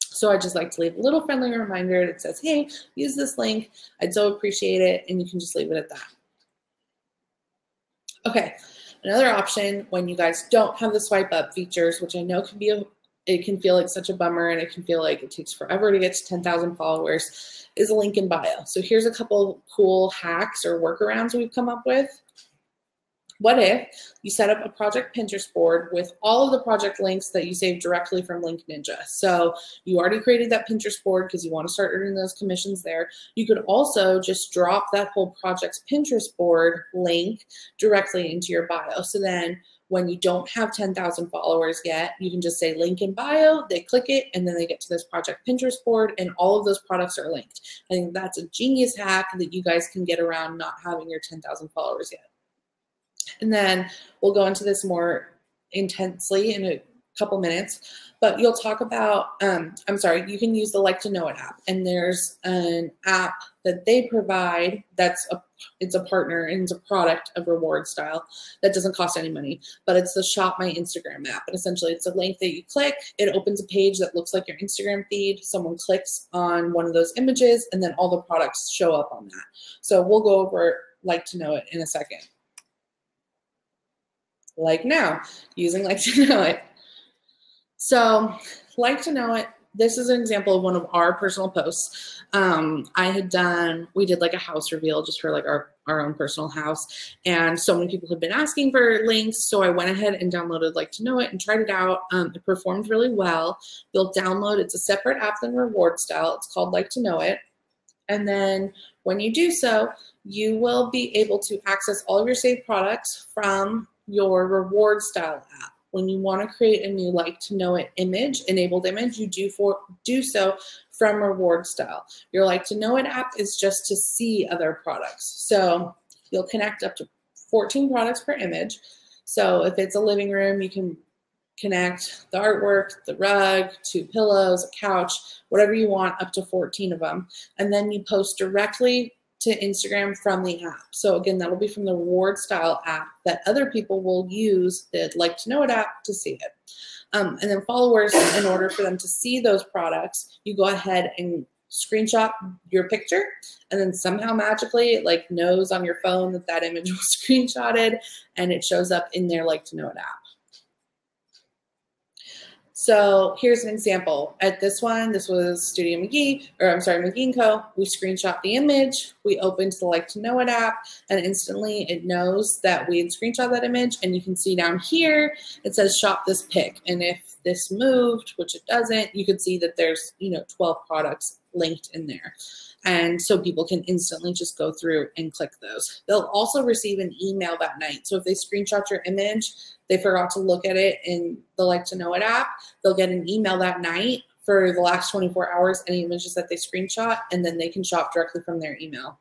So I just like to leave a little friendly reminder that says, hey, use this link. I'd so appreciate it. And you can just leave it at that. Okay, another option when you guys don't have the swipe up features, which I know can be it can feel like such a bummer and it can feel like it takes forever to get to 10,000 followers, is a link in bio. So here's a couple cool hacks or workarounds we've come up with. What if you set up a project Pinterest board with all of the project links that you saved directly from Link Ninja? So you already created that Pinterest board because you want to start earning those commissions there. You could also just drop that whole project's Pinterest board link directly into your bio. So then when you don't have 10,000 followers yet, you can just say link in bio, they click it, and then they get to this project Pinterest board, and all of those products are linked. I think that's a genius hack that you guys can get around not having your 10,000 followers yet. And then we'll go into this more intensely in a couple minutes, but you'll talk about, you can use the Like to Know It app, and there's an app that they provide it's a partner and it's a product of RewardStyle that doesn't cost any money, but it's the Shop My Instagram app. And essentially it's a link that you click, it opens a page that looks like your Instagram feed, someone clicks on one of those images, and then all the products show up on that. So we'll go over Like to Know It in a second. Like now, using Like to Know It. So Like to Know It, this is an example of one of our personal posts. We did like a house reveal just for like our own personal house. And so many people had been asking for links. So I went ahead and downloaded Like to Know It and tried it out. It performed really well. You'll download, it's a separate app than RewardStyle. It's called Like to Know It. And then when you do so, you will be able to access all of your saved products from your RewardStyle app. When you want to create a new Like to Know It image, enabled image, you do so from RewardStyle. Your Like to Know It app is just to see other products. So you'll connect up to 14 products per image. So if it's a living room, you can connect the artwork, the rug, 2 pillows, a couch, whatever you want, up to 14 of them. And then you post directly to Instagram from the app. So again, that'll be from the RewardStyle app that other people will use the Like to Know It app to see it. And then followers, in order for them to see those products, you go ahead and screenshot your picture, and then somehow magically it like knows on your phone that that image was screenshotted, and it shows up in their Like to Know It app. So here's an example. At this one, this was Studio McGee, McGee & Co. We screenshot the image, we opened the Like to Know It app, and instantly it knows that we had screenshot that image, and you can see down here, it says shop this pic. And if this moved, which it doesn't, you could see that there's 12 products linked in there. And so people can instantly just go through and click those. They'll also receive an email that night. So if they screenshot your image, they forgot to look at it in the Like to Know It app, they'll get an email that night for the last 24 hours, any images that they screenshot, and then they can shop directly from their email.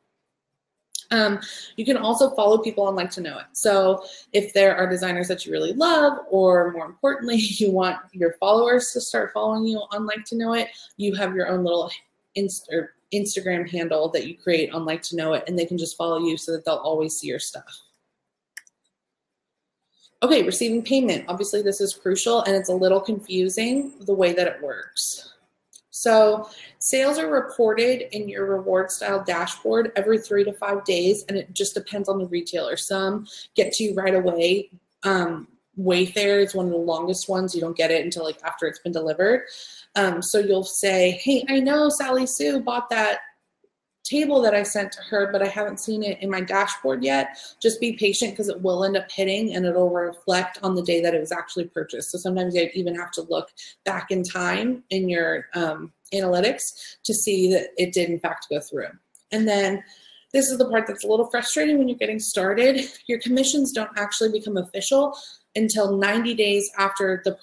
You can also follow people on Like to Know It. So if there are designers that you really love, or more importantly, you want your followers to start following you on Like to Know It, you have your own little Instagram handle that you create on Like to Know It, and they can just follow you so that they'll always see your stuff. Okay, receiving payment. Obviously, this is crucial, and it's a little confusing the way that it works. So sales are reported in your RewardStyle dashboard every 3 to 5 days, and it just depends on the retailer. Some get to you right away. Wayfair is one of the longest ones. You don't get it until like after it's been delivered. So you'll say, hey, I know Sally Sue bought that table that I sent to her, but I haven't seen it in my dashboard yet. Just be patient, because it will end up hitting and it'll reflect on the day that it was actually purchased. So sometimes you even have to look back in time in your analytics to see that it did in fact go through. And then this is the part that's a little frustrating when you're getting started. Your commissions don't actually become official until 90 days after the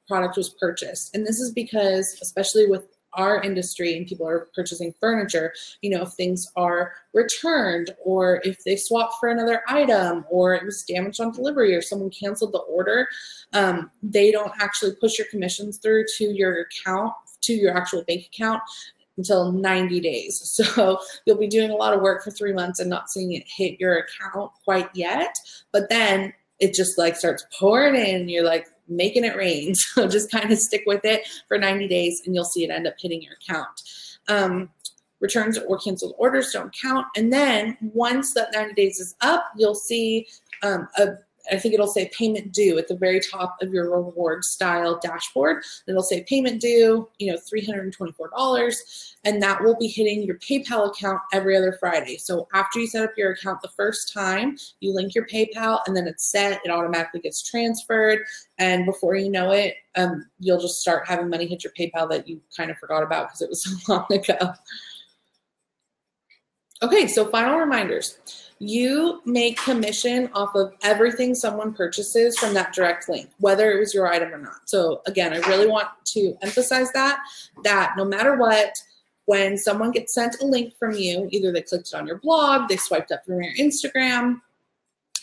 product was purchased. And this is because, especially with our industry and people are purchasing furniture, if things are returned, or if they swap for another item, or it was damaged on delivery, or someone canceled the order, they don't actually push your commissions through to your account, to your actual bank account, until 90 days. So you'll be doing a lot of work for 3 months and not seeing it hit your account quite yet. But then it just like starts pouring in. You're like making it rain. So just kind of stick with it for 90 days and you'll see it end up hitting your account. Returns or canceled orders don't count. And then once that 90 days is up, you'll see I think it'll say payment due at the very top of your RewardStyle dashboard. It'll say payment due, $324, and that will be hitting your PayPal account every other Friday. So after you set up your account the first time, you link your PayPal and then it's set, it automatically gets transferred. And before you know it, you'll just start having money hit your PayPal that you kind of forgot about because it was so long ago. Okay, so final reminders. You make commission off of everything someone purchases from that direct link, whether it was your item or not. So again, I really want to emphasize that no matter what, when someone gets sent a link from you, either they clicked it on your blog, they swiped up from your Instagram,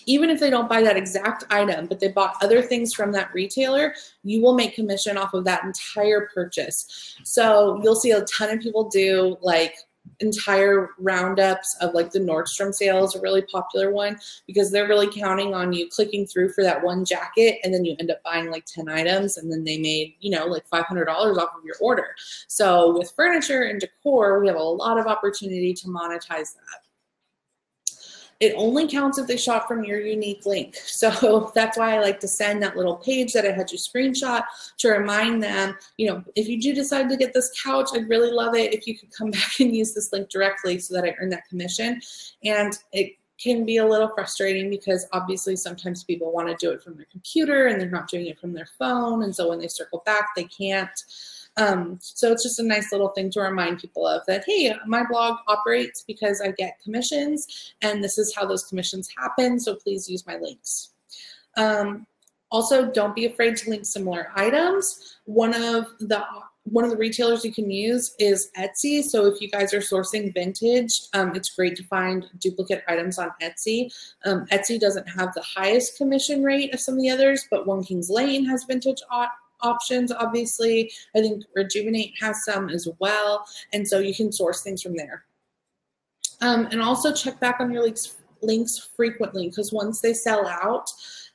even if they don't buy that exact item, but they bought other things from that retailer, you will make commission off of that entire purchase. So you'll see a ton of people do like entire roundups of like the Nordstrom sale is a really popular one because they're really counting on you clicking through for that one jacket and then you end up buying like 10 items and then they made, like $500 off of your order. So with furniture and decor, we have a lot of opportunity to monetize that. It only counts if they shop from your unique link. So that's why I like to send that little page that I had you screenshot to remind them, if you do decide to get this couch, I'd really love it if you could come back and use this link directly so that I earn that commission. And it can be a little frustrating because obviously sometimes people want to do it from their computer and they're not doing it from their phone. And so when they circle back, they can't. So it's just a nice little thing to remind people of that, hey, my blog operates because I get commissions and this is how those commissions happen. So please use my links. Also, don't be afraid to link similar items. One of the retailers you can use is Etsy. So if you guys are sourcing vintage, it's great to find duplicate items on Etsy. Etsy doesn't have the highest commission rate of some of the others, but One Kings Lane has vintage options, obviously. I think Rejuvenate has some as well. And so you can source things from there. And also check back on your links frequently because once they sell out,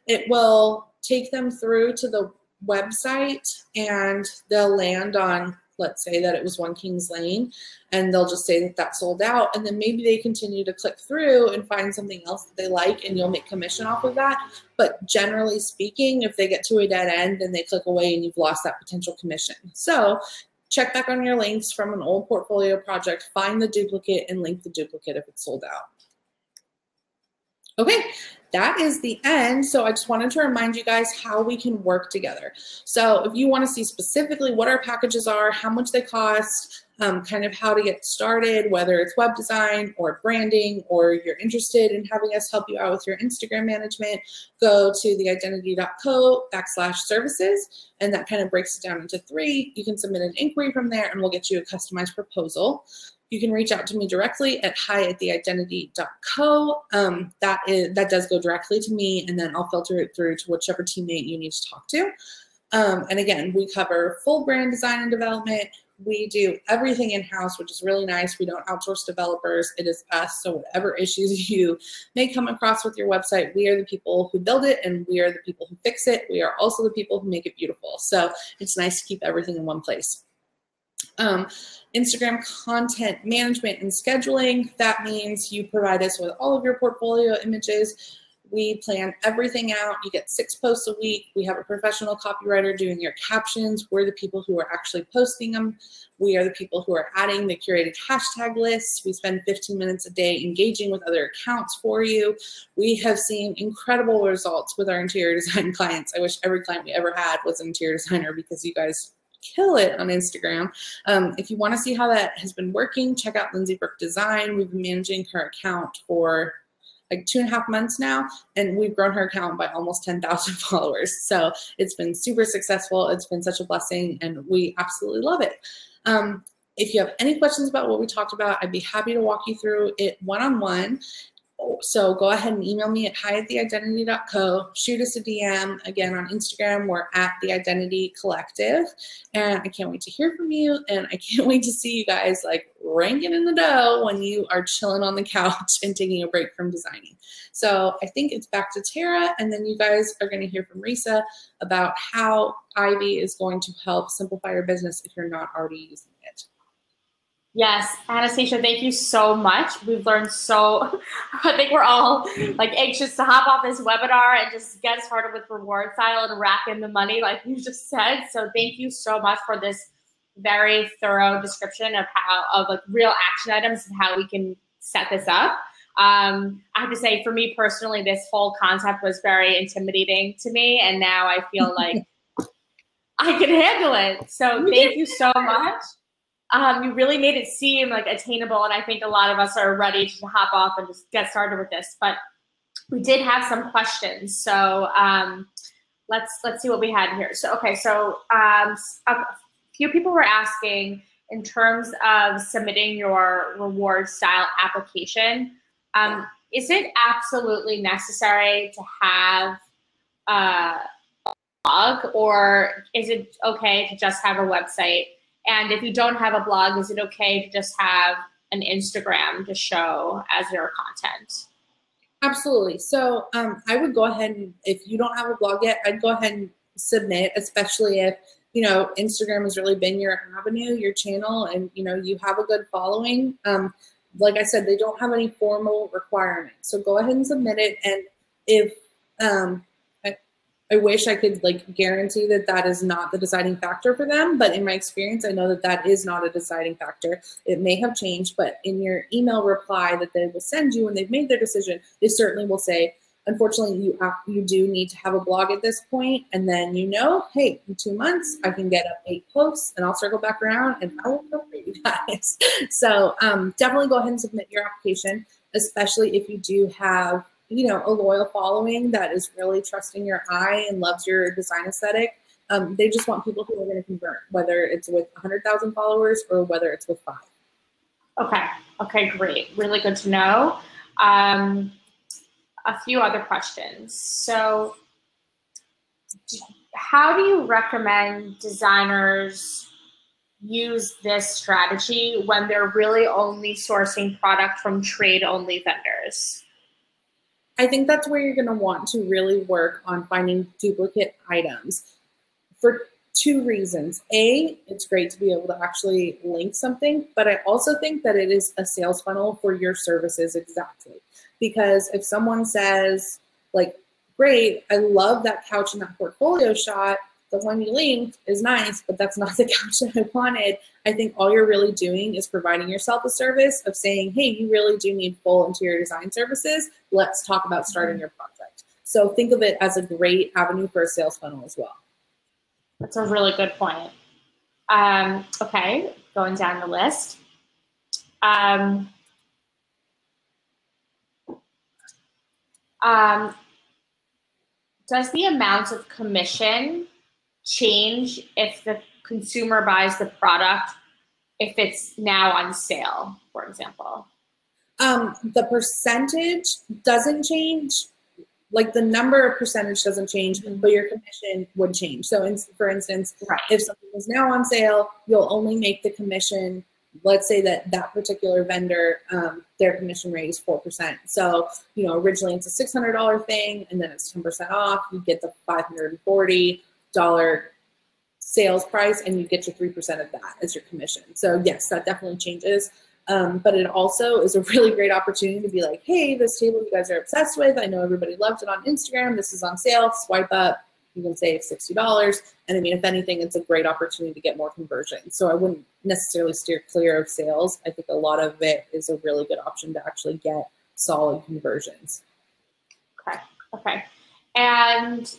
it will take them through to the website and they'll land on, let's say that it was One Kings Lane, and they'll just say that that sold out, and then maybe they continue to click through and find something else that they like, and you'll make commission off of that. But generally speaking, if they get to a dead end, then they click away and you've lost that potential commission. So check back on your links from an old portfolio project, find the duplicate, and link the duplicate if it's sold out. Okay, that is the end. So I just wanted to remind you guys how we can work together. So if you want to see specifically what our packages are, how much they cost, kind of how to get started, whether it's web design or branding, or you're interested in having us help you out with your Instagram management, go to theidentity.co/services, and that kind of breaks it down into 3. You can submit an inquiry from there and we'll get you a customized proposal. You can reach out to me directly at hi@theidentity.co. That does go directly to me, and then I'll filter it through to whichever teammate you need to talk to. And again, we cover full brand design and development. We do everything in-house, which is really nice. We don't outsource developers. It is us. So whatever issues you may come across with your website, we are the people who build it and we are the people who fix it. We are also the people who make it beautiful. So it's nice to keep everything in one place. Instagram content management and scheduling. That means you provide us with all of your portfolio images. We plan everything out. You get 6 posts a week. We have a professional copywriter doing your captions. We're the people who are actually posting them. We are the people who are adding the curated hashtag lists. We spend 15 minutes a day engaging with other accounts for you. We have seen incredible results with our interior design clients. I wish every client we ever had was an interior designer because you guys kill it on Instagram. If you want to see how that has been working, check out Lindsay Brook Design. We've been managing her account for like 2.5 months now, and we've grown her account by almost 10,000 followers. So it's been super successful. It's been such a blessing, and we absolutely love it. If you have any questions about what we talked about, I'd be happy to walk you through it one-on-one. So go ahead and email me at hi@theidentity.co. Shoot us a DM. Again, on Instagram, we're at The Identity Collective. And I can't wait to hear from you. And I can't wait to see you guys like ranking in the dough when you are chilling on the couch and taking a break from designing. So I think it's back to Tara. And then you guys are going to hear from Risa about how Ivy is going to help simplify your business if you're not already using it. Yes, Anastasia, thank you so much. We've learned so, I think we're all like anxious to hop off this webinar and just get started with RewardStyle and rack in the money like you just said. So thank you so much for this very thorough description of like real action items and how we can set this up. I have to say, for me personally, this whole concept was very intimidating to me. And now I feel like I can handle it. So thank you so much. You really made it seem like attainable, and I think a lot of us are ready to hop off and just get started with this. But we did have some questions, so let's see what we had here. So okay, so a few people were asking in terms of submitting your RewardStyle application. Is it absolutely necessary to have a blog, or is it okay to just have a website? And if you don't have a blog, is it okay to just have an Instagram to show as your content? Absolutely. So I would go ahead and, if you don't have a blog yet, I'd go ahead and submit, especially if, you know, Instagram has really been your avenue, your channel, and, you know, you have a good following. Like I said, they don't have any formal requirements. So go ahead and submit it. And if, I wish I could like guarantee that that is not the deciding factor for them, but in my experience, I know that that is not a deciding factor. It may have changed, but in your email reply that they will send you when they've made their decision, they certainly will say, unfortunately, you do need to have a blog at this point, and then you know, hey, in 2 months, I can get up 8 posts, and I'll circle back around, and I will come for you guys. So definitely go ahead and submit your application, especially if you do have, you know, a loyal following that is really trusting your eye and loves your design aesthetic. They just want people who are going to convert, whether it's with 100,000 followers or whether it's with 5. Okay. Okay, great. Really good to know. A few other questions. So how do you recommend designers use this strategy when they're really only sourcing product from trade-only vendors? I think that's where you're going to want to really work on finding duplicate items for 2 reasons. A, it's great to be able to actually link something, but I also think that it is a sales funnel for your services exactly. Because if someone says, like, great, I love that couch in that portfolio shot, the one you linked is nice, but that's not the couch that I wanted. I think all you're really doing is providing yourself a service of saying, hey, you really do need full interior design services. Let's talk about starting your project. So think of it as a great avenue for a sales funnel as well. That's a really good point. Okay, going down the list. Does the amount of commission change if the consumer buys the product, if it's now on sale, for example? The percentage doesn't change. Like the number of percentage doesn't change, but your commission would change. So for instance, right, if something is now on sale, you'll only make the commission. Let's say that that particular vendor, their commission rate is 4%. So, you know, originally it's a $600 thing, and then it's 10% off. You get the $540 sales price, and you get your 3% of that as your commission. So yes, that definitely changes. But it also is a really great opportunity to be like, hey, this table you guys are obsessed with, I know everybody loved it on Instagram, this is on sale, swipe up, you can save $60. And I mean, if anything, it's a great opportunity to get more conversion. So I wouldn't necessarily steer clear of sales. I think a lot of it is a really good option to actually get solid conversions. Okay, okay. And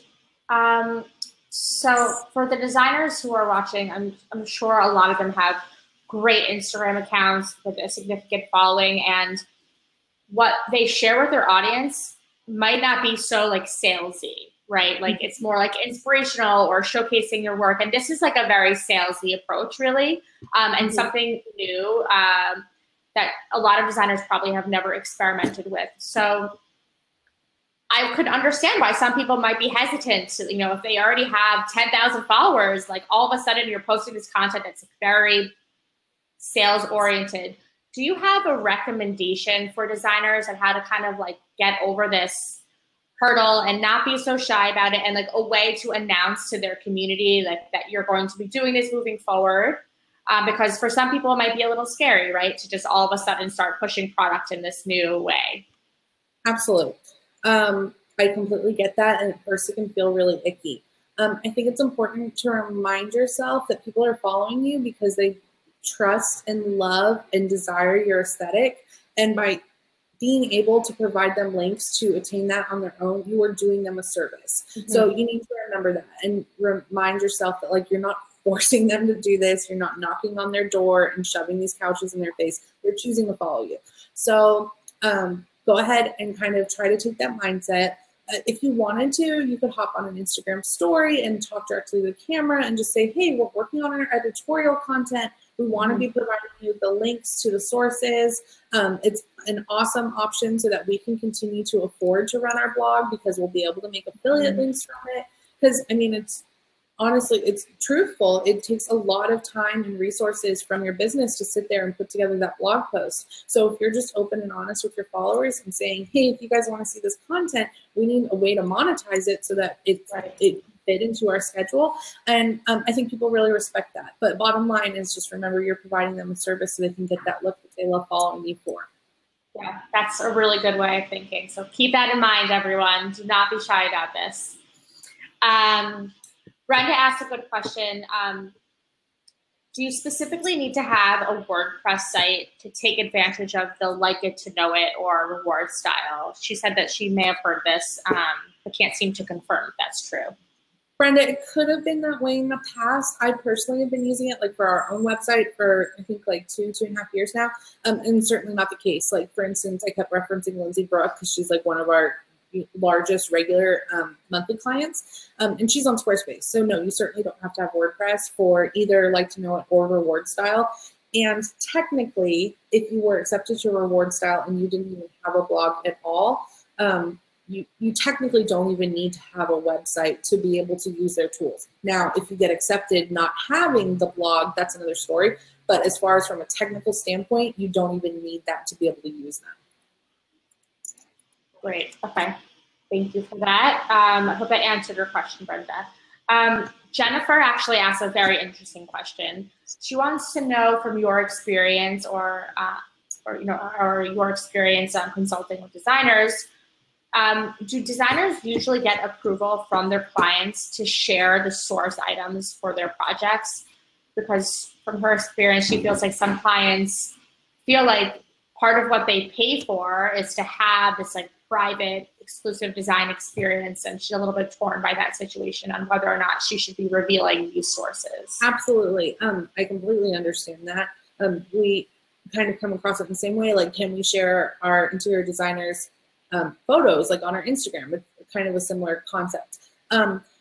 so for the designers who are watching, I'm sure a lot of them have great Instagram accounts with a significant following, and what they share with their audience might not be so like salesy, right? Like it's more like inspirational or showcasing your work. And this is like a very salesy approach really, and something new. that a lot of designers probably have never experimented with. So I could understand why some people might be hesitant to, you know, if they already have 10,000 followers, like all of a sudden you're posting this content that's very sales oriented. Do you have a recommendation for designers on how to kind of like get over this hurdle and not be so shy about it, and like a way to announce to their community like that you're going to be doing this moving forward? Because for some people it might be a little scary, right? To just all of a sudden start pushing product in this new way. Absolutely. I completely get that. And at first it can feel really icky. I think it's important to remind yourself that people are following you because they trust and love and desire your aesthetic. And by being able to provide them links to attain that on their own, you are doing them a service. Mm-hmm. So you need to remember that and remind yourself that like you're not forcing them to do this. You're not knocking on their door and shoving these couches in their face. They're choosing to follow you. So go ahead and kind of try to take that mindset. If you wanted to, you could hop on an Instagram story and talk directly to the camera and just say, hey, we're working on our editorial content. We want to be providing you the links to the sources. It's an awesome option so that we can continue to afford to run our blog because we'll be able to make affiliate links from it. Because, I mean, it's honestly, it's truthful. It takes a lot of time and resources from your business to sit there and put together that blog post. So if you're just open and honest with your followers and saying, hey, if you guys want to see this content, we need a way to monetize it so that it fit into our schedule. And I think people really respect that. But bottom line is just remember you're providing them a service so they can get that look that they love following you for. Yeah, that's a really good way of thinking. So keep that in mind, everyone. Do not be shy about this. Brenda asked a good question. Do you specifically need to have a WordPress site to take advantage of the like it to know it or RewardStyle? She said that she may have heard this, but can't seem to confirm if that's true. Brenda, it could have been that way in the past. I personally have been using it like for our own website for I think like 2.5 years now, and certainly not the case. Like for instance, I kept referencing Lindsay Brooke because she's like one of our largest regular monthly clients, and she's on Squarespace. So no, you certainly don't have to have WordPress for either like to know it or RewardStyle. And technically, if you were accepted to RewardStyle and you didn't even have a blog at all, you technically don't even need to have a website to be able to use their tools. Now, if you get accepted not having the blog, that's another story. But as far as from a technical standpoint, you don't even need that to be able to use them. Great. Okay. Thank you for that. I hope I answered your question, Brenda. Jennifer actually asked a very interesting question. She wants to know from your experience or your experience consulting with designers, do designers usually get approval from their clients to share the source items for their projects? Because from her experience, she feels like some clients feel like part of what they pay for is to have this like private, exclusive design experience, and she's a little bit torn by that situation on whether or not she should be revealing these sources. Absolutely. I completely understand that. We kind of come across it in the same way, like can we share our interior designers' photos like on our Instagram? It's kind of a similar concept.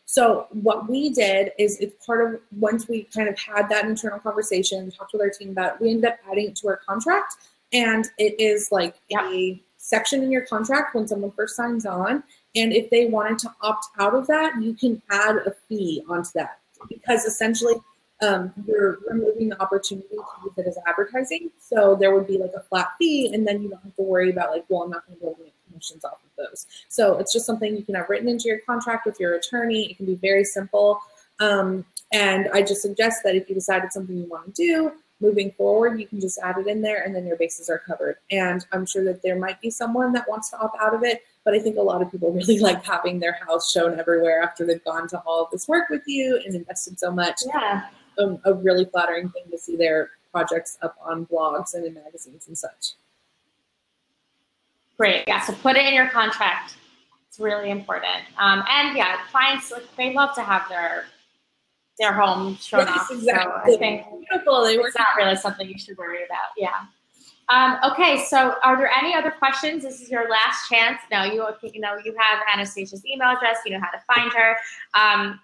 So what we did is it's part of, once we kind of had that internal conversation, talked with our team about it, we ended up adding it to our contract. And it is like a section in your contract when someone first signs on. And if they wanted to opt out of that, you can add a fee onto that. Because essentially you're removing the opportunity to use it as advertising. So there would be like a flat fee, and then you don't have to worry about like, well, I'm not going to be able to make commissions off of those. So it's just something you can have written into your contract with your attorney. It can be very simple. And I just suggest that if you decided something you want to do, moving forward, you can just add it in there and then your bases are covered. And I'm sure that there might be someone that wants to opt out of it, but I think a lot of people really like having their house shown everywhere after they've gone to all of this work with you and invested so much. Yeah. A really flattering thing to see their projects up on blogs and in magazines and such. Great. Yeah, so put it in your contract. It's really important. And yeah, clients, like, they love to have their home shown off. Exactly. So I think beautiful. It's not really something you should worry about. Yeah. Okay. So are there any other questions? This is your last chance. No, you have Anastasia's email address. You know how to find her.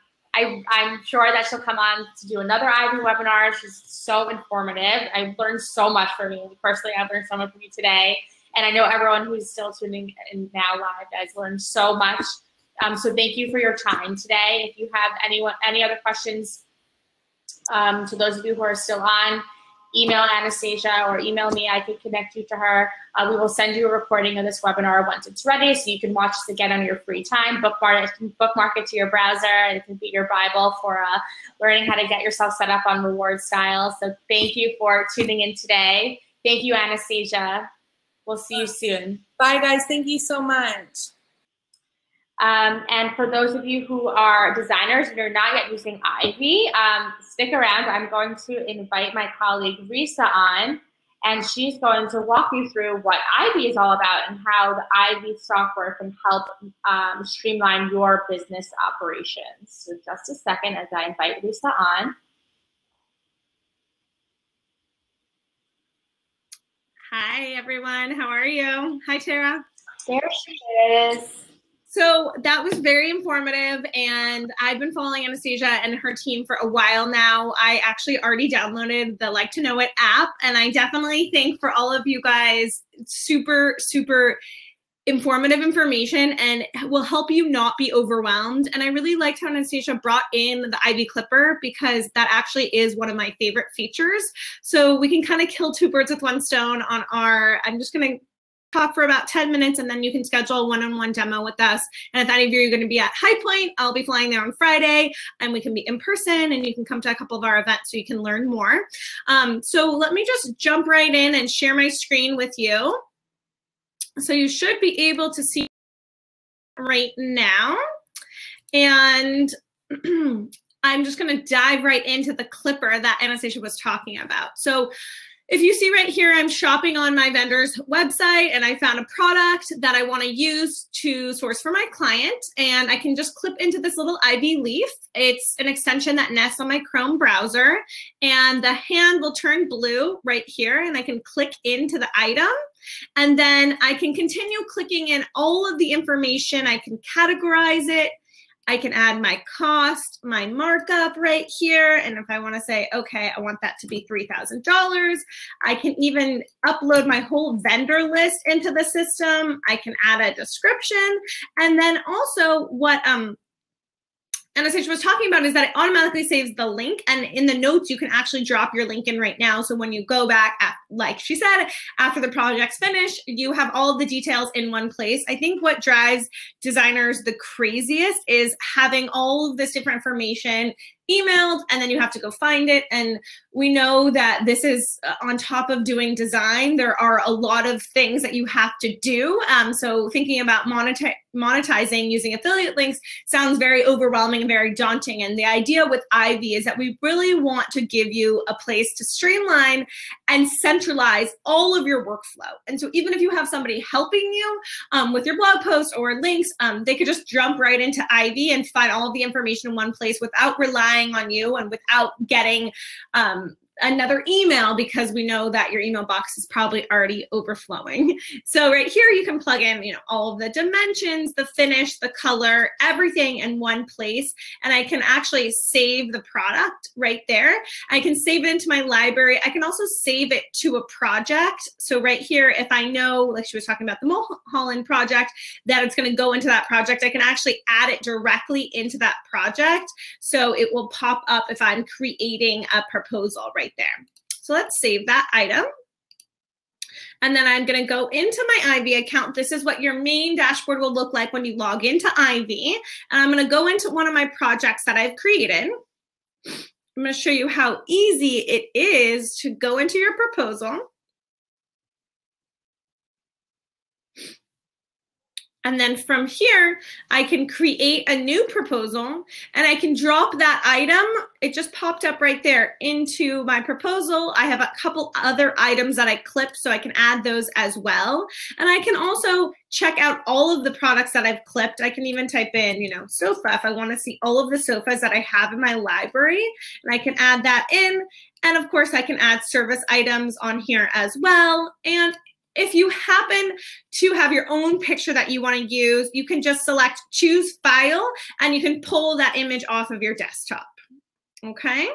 I'm sure that she'll come on to do another Ivy webinar. She's so informative. I've learned so much from you. Personally, I've learned so much from you today. And I know everyone who's still tuning in now live has learned so much. So thank you for your time today. If you have any other questions, to those of you who are still on, email Anastasia or email me. I can connect you to her. We will send you a recording of this webinar once it's ready, so you can watch this again on your free time. Bookmark it to your browser. It can be your Bible for learning how to get yourself set up on RewardStyle. So thank you for tuning in today. Thank you, Anastasia. We'll see you soon. Bye, guys. Thank you so much. And for those of you who are designers and you're not yet using Ivy, stick around. I'm going to invite my colleague Risa on, and she's going to walk you through what Ivy is all about and how the Ivy software can help streamline your business operations. So just a second as I invite Risa on. Hi, everyone. How are you? Hi, Tara. There she is. So that was very informative, and I've been following Anastasia and her team for a while now. I actually already downloaded the Like to Know It app, and I definitely think for all of you guys, super, super informative information and will help you not be overwhelmed. And I really liked how Anastasia brought in the Ivy Clipper, because that actually is one of my favorite features. So we can kind of kill two birds with one stone on our, I'm just going to talk for about 10 minutes, and then you can schedule a one-on-one demo with us. And if any of you are going to be at High Point, I'll be flying there on Friday, and we can be in person, and you can come to a couple of our events so you can learn more. So let me just jump right in and share my screen with you. So you should be able to see right now. And I'm just going to dive right into the Clipper that Anastasia was talking about. So if you see right here, I'm shopping on my vendor's website, and I found a product that I want to use to source for my client, and I can just clip into this little Ivy leaf. It's an extension that nests on my Chrome browser, and the hand will turn blue right here, and I can click into the item, and then I can continue clicking in all of the information. I can categorize it. I can add my cost, my markup right here. And if I want to say, okay, I want that to be $3,000, I can even upload my whole vendor list into the system. I can add a description. And then also what Anastasia was talking about is that it automatically saves the link, and in the notes you can actually drop your link in right now. So when you go back, like she said, after the project's finished, you have all of the details in one place. I think what drives designers the craziest is having all of this different information emailed, and then you have to go find it. And we know that this is on top of doing design. There are a lot of things that you have to do. So thinking about monetizing using affiliate links sounds very overwhelming and very daunting. And the idea with Ivy is that we really want to give you a place to streamline and centralize all of your workflow. And so even if you have somebody helping you with your blog post or links, they could just jump right into Ivy and find all of the information in one place without relying on you and without getting another email, because we know that your email box is probably already overflowing. So right here you can plug in, all of the dimensions, the finish, the color, everything in one place. And I can actually save the product right there. I can save it into my library. I can also save it to a project. So right here, if I know, like she was talking about the Mulholland project, that it's going to go into that project, I can actually add it directly into that project. So it will pop up if I'm creating a proposal right there. So let's save that item. And then I'm going to go into my Ivy account. This is what your main dashboard will look like when you log into Ivy. And I'm going to go into one of my projects that I've created. I'm going to show you how easy it is to go into your proposal. And then from here, I can create a new proposal, and I can drop that item. It just popped up right there into my proposal. I have a couple other items that I clipped, so I can add those as well. And I can also check out all of the products that I've clipped. I can even type in, sofa, if I want to see all of the sofas that I have in my library, and I can add that in. And of course, I can add service items on here as well. And If you happen to have your own picture that you want to use, you can just select choose file and you can pull that image off of your desktop. Okay.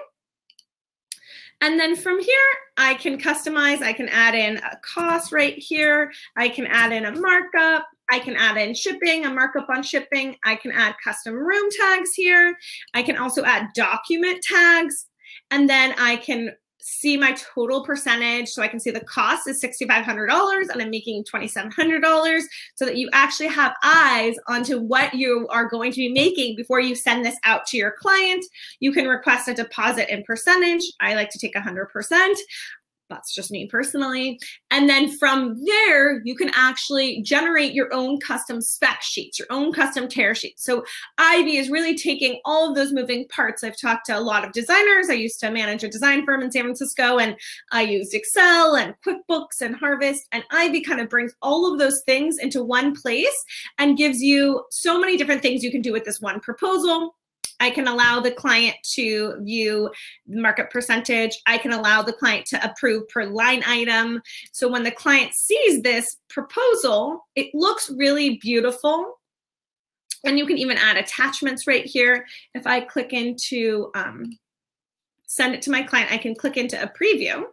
And then from here, I can customize. I can add in a cost right here. I can add in a markup. I can add in shipping, a markup on shipping. I can add custom room tags here. I can also add document tags. And then I can see my total percentage. So I can see the cost is $6,500 and I'm making $2,700, so that you actually have eyes onto what you are going to be making before you send this out to your client. You can request a deposit in percentage. I like to take 100%. That's just me personally. And then from there, you can actually generate your own custom spec sheets, your own custom tear sheets. So Ivy is really taking all of those moving parts. I've talked to a lot of designers. I used to manage a design firm in San Francisco, and I used Excel and QuickBooks and Harvest. And Ivy kind of brings all of those things into one place and gives you so many different things you can do with this one proposal. I can allow the client to view the markup percentage. I can allow the client to approve per line item. So when the client sees this proposal, it looks really beautiful. And you can even add attachments right here. If I click into send it to my client, I can click into a preview.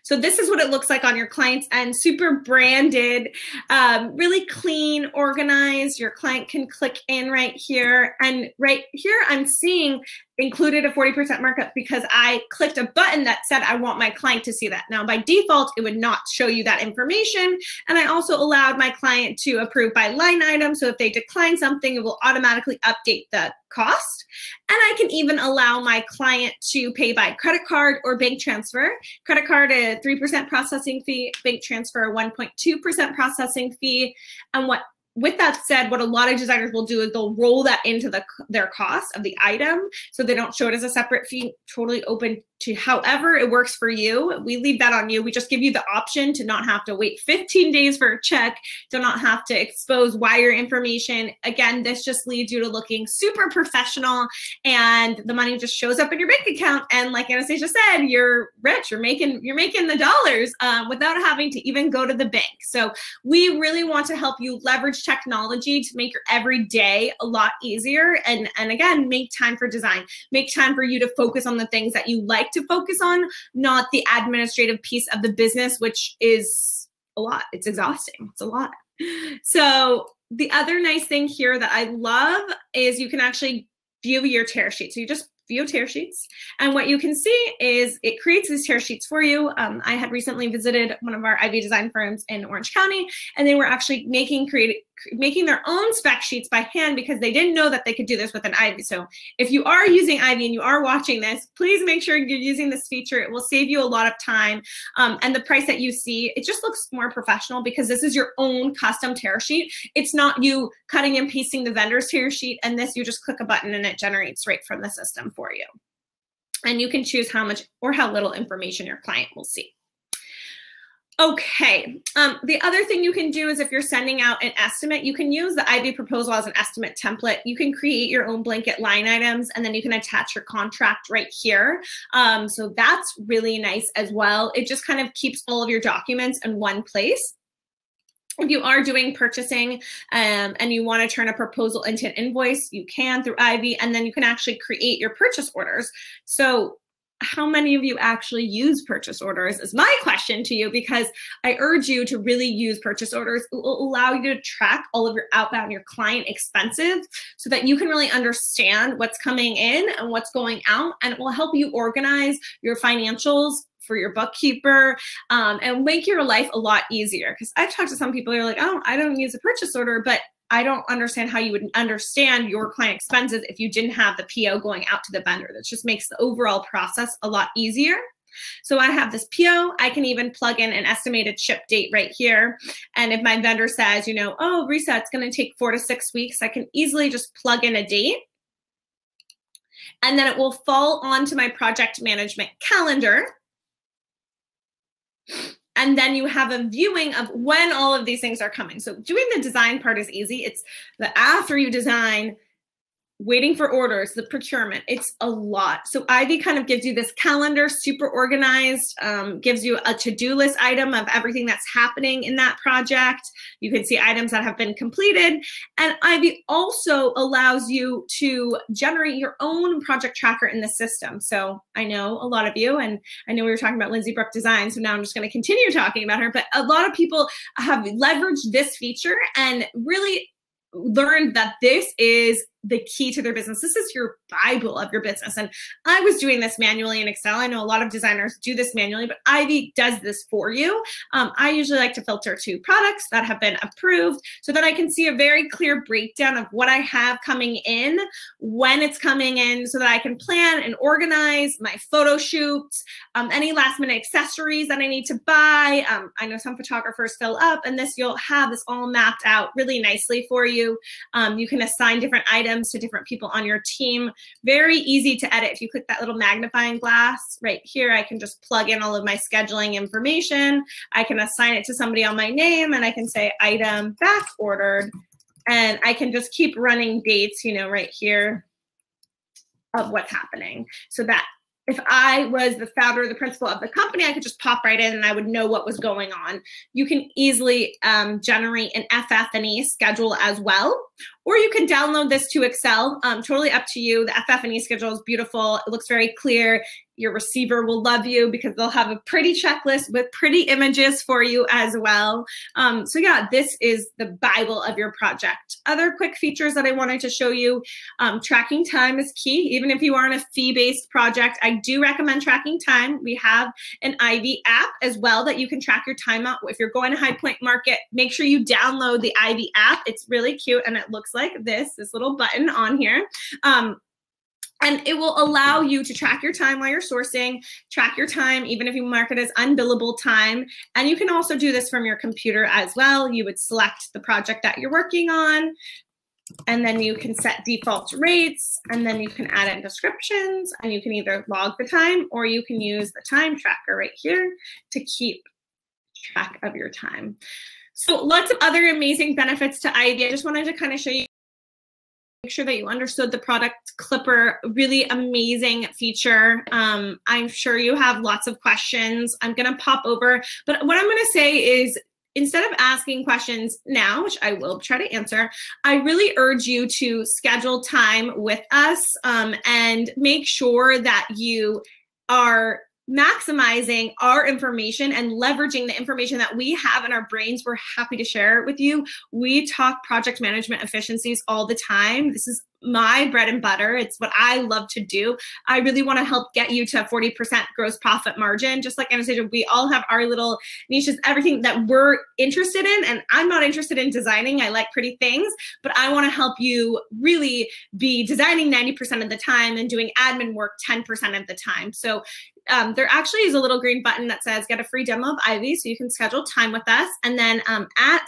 So this is what it looks like on your client's end, super branded, really clean, organized. Your client can click in right here. And right here, I'm seeing included a 40% markup because I clicked a button that said I want my client to see that. Now, by default, it would not show you that information. And I also allowed my client to approve by line item. So if they decline something, it will automatically update the cost. And I can even allow my client to pay by credit card or bank transfer. Credit card, a 3% processing fee, bank transfer, a 1.2% processing fee. And with that said, what a lot of designers will do is they'll roll that into their cost of the item, so they don't show it as a separate fee. Totally open to however it works for you. We leave that on you. We just give you the option to not have to wait 15 days for a check, to not have to expose wire information. Again, this just leads you to looking super professional, and the money just shows up in your bank account. And like Anastasia said, you're rich. You're making the dollars without having to even go to the bank. So we really want to help you leverage technology to make your everyday a lot easier. And again, make time for design. Make time for you to focus on the things that you like to focus on, not the administrative piece of the business, which is a lot. It's exhausting. It's a lot. So the other nice thing here that I love is you can actually view your tear sheet. So you just view tear sheets. And what you can see is it creates these tear sheets for you. I had recently visited one of our Ivy design firms in Orange County, and they were actually making their own spec sheets by hand because they didn't know that they could do this with an Ivy. So if you are using Ivy and you are watching this, please make sure you're using this feature. It will save you a lot of time. And the price that you see, it just looks more professional because this is your own custom tear sheet. It's not you cutting and pasting the vendor's tear sheet, and this you just click a button and it generates right from the system for you. And you can choose how much or how little information your client will see. Okay, the other thing you can do is if you're sending out an estimate, you can use the Ivy proposal as an estimate template. You can create your own blanket line items, and then you can attach your contract right here. So that's really nice as well. It just kind of keeps all of your documents in one place. If you are doing purchasing and you want to turn a proposal into an invoice, you can through Ivy, and then you can actually create your purchase orders. So how many of you actually use purchase orders is my question to you, because I urge you to really use purchase orders. It will allow you to track all of your outbound, your client expenses, so that you can really understand what's coming in and what's going out, and it will help you organize your financials for your bookkeeper and make your life a lot easier. Because I've talked to some people who are like, oh, I don't use a purchase order, but I don't understand how you would understand your client expenses if you didn't have the PO going out to the vendor. That just makes the overall process a lot easier. So I have this PO. I can even plug in an estimated ship date right here. And if my vendor says, oh, reset's going to take 4 to 6 weeks, I can easily just plug in a date. And then it will fall onto my project management calendar. And then you have a viewing of when all of these things are coming. So doing the design part is easy. It's the after you design, waiting for orders, the procurement, it's a lot. So Ivy kind of gives you this calendar, super organized, gives you a to-do list item of everything that's happening in that project. You can see items that have been completed. And Ivy also allows you to generate your own project tracker in the system. So I know a lot of you, and I know we were talking about Lindsay Brooke Design, so now I'm just going to continue talking about her, but a lot of people have leveraged this feature and really learned that this is the key to their business. This is your Bible of your business. And I was doing this manually in Excel. I know a lot of designers do this manually, but Ivy does this for you. I usually like to filter to products that have been approved so that I can see a very clear breakdown of what I have coming in, when it's coming in, so that I can plan and organize my photo shoots, any last minute accessories that I need to buy. I know some photographers fill up, and this, you'll have this all mapped out really nicely for you. You can assign different items to different people on your team. Very easy to edit. If you click that little magnifying glass right here, I can just plug in all of my scheduling information. I can assign it to somebody on my name, and I can say item back ordered, and I can just keep running dates, you know, right here of what's happening, so that if I was the founder or the principal of the company, I could just pop right in and I would know what was going on. You can easily generate an FF&E schedule as well, or you can download this to Excel. Totally up to you. The FF&E schedule is beautiful. It looks very clear. Your receiver will love you because they'll have a pretty checklist with pretty images for you as well. So yeah, this is the Bible of your project. Other quick features that I wanted to show you, tracking time is key. Even if you are in a fee-based project, I do recommend tracking time. We have an Ivy app as well that you can track your time out. If you're going to High Point Market, make sure you download the Ivy app. It's really cute, and it looks like this little button on here. And it will allow you to track your time while you're sourcing, track your time even if you mark it as unbillable time. And you can also do this from your computer as well. You would select the project that you're working on, and then you can set default rates, and then you can add in descriptions, and you can either log the time or you can use the time tracker right here to keep track of your time. So lots of other amazing benefits to Ivy. I just wanted to kind of show you, make sure that you understood the product clipper. Really amazing feature. I'm sure you have lots of questions. I'm going to pop over, but what I'm going to say is, instead of asking questions now, which I will try to answer, I really urge you to schedule time with us and make sure that you are maximizing our information and leveraging the information that we have in our brains. We're happy to share it with you. We talk project management efficiencies all the time. This is my bread and butter. It's what I love to do. I really want to help get you to a 40% gross profit margin. Just like Anastasia, we all have our little niches, everything that we're interested in. And I'm not interested in designing. I like pretty things, but I want to help you really be designing 90% of the time and doing admin work 10% of the time. So there actually is a little green button that says get a free demo of Ivy, so you can schedule time with us. And then at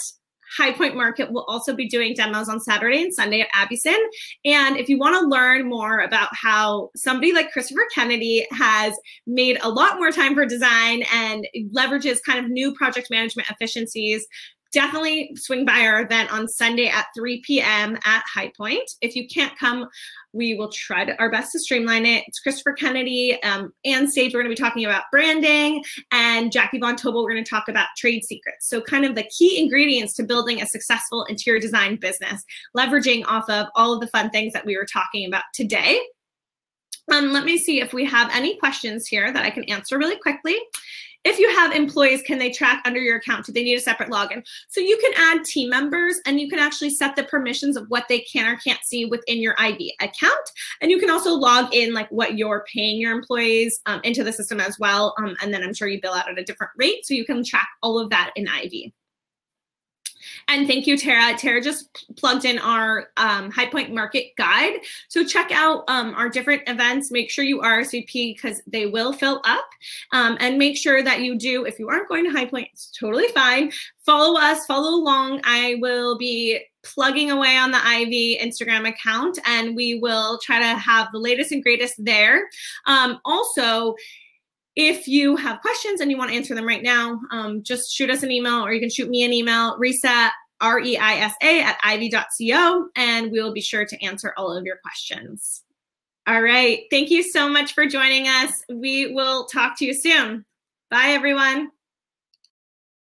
High Point Market, we'll also be doing demos on Saturday and Sunday at Abbeyson. And if you want to learn more about how somebody like Christopher Kennedy has made a lot more time for design and leverages kind of new project management efficiencies, definitely swing by our event on Sunday at 3 p.m. at High Point. If you can't come, we will try our best to streamline it. It's Christopher Kennedy and Sage. We're going to be talking about branding, and Jackie Von Tobel, we're going to talk about trade secrets. So kind of the key ingredients to building a successful interior design business, leveraging off of all of the fun things that we were talking about today. Let me see if we have any questions here that I can answer really quickly. If you have employees, can they track under your account? Do they need a separate login? So you can add team members, and you can actually set the permissions of what they can or can't see within your Ivy account. And you can also log in like what you're paying your employees into the system as well. And then I'm sure you bill out at a different rate. So you can track all of that in Ivy. And thank you, Tara. Tara just plugged in our High Point Market guide. So check out our different events. Make sure you RSVP because they will fill up. And make sure that you do, if you aren't going to High Point, it's totally fine. Follow us, follow along. I will be plugging away on the Ivy Instagram account, and we will try to have the latest and greatest there. Also, if you have questions and you want to answer them right now, just shoot us an email, or you can shoot me an email, reisa@ivy.co, and we'll be sure to answer all of your questions. All right. Thank you so much for joining us. We will talk to you soon. Bye, everyone.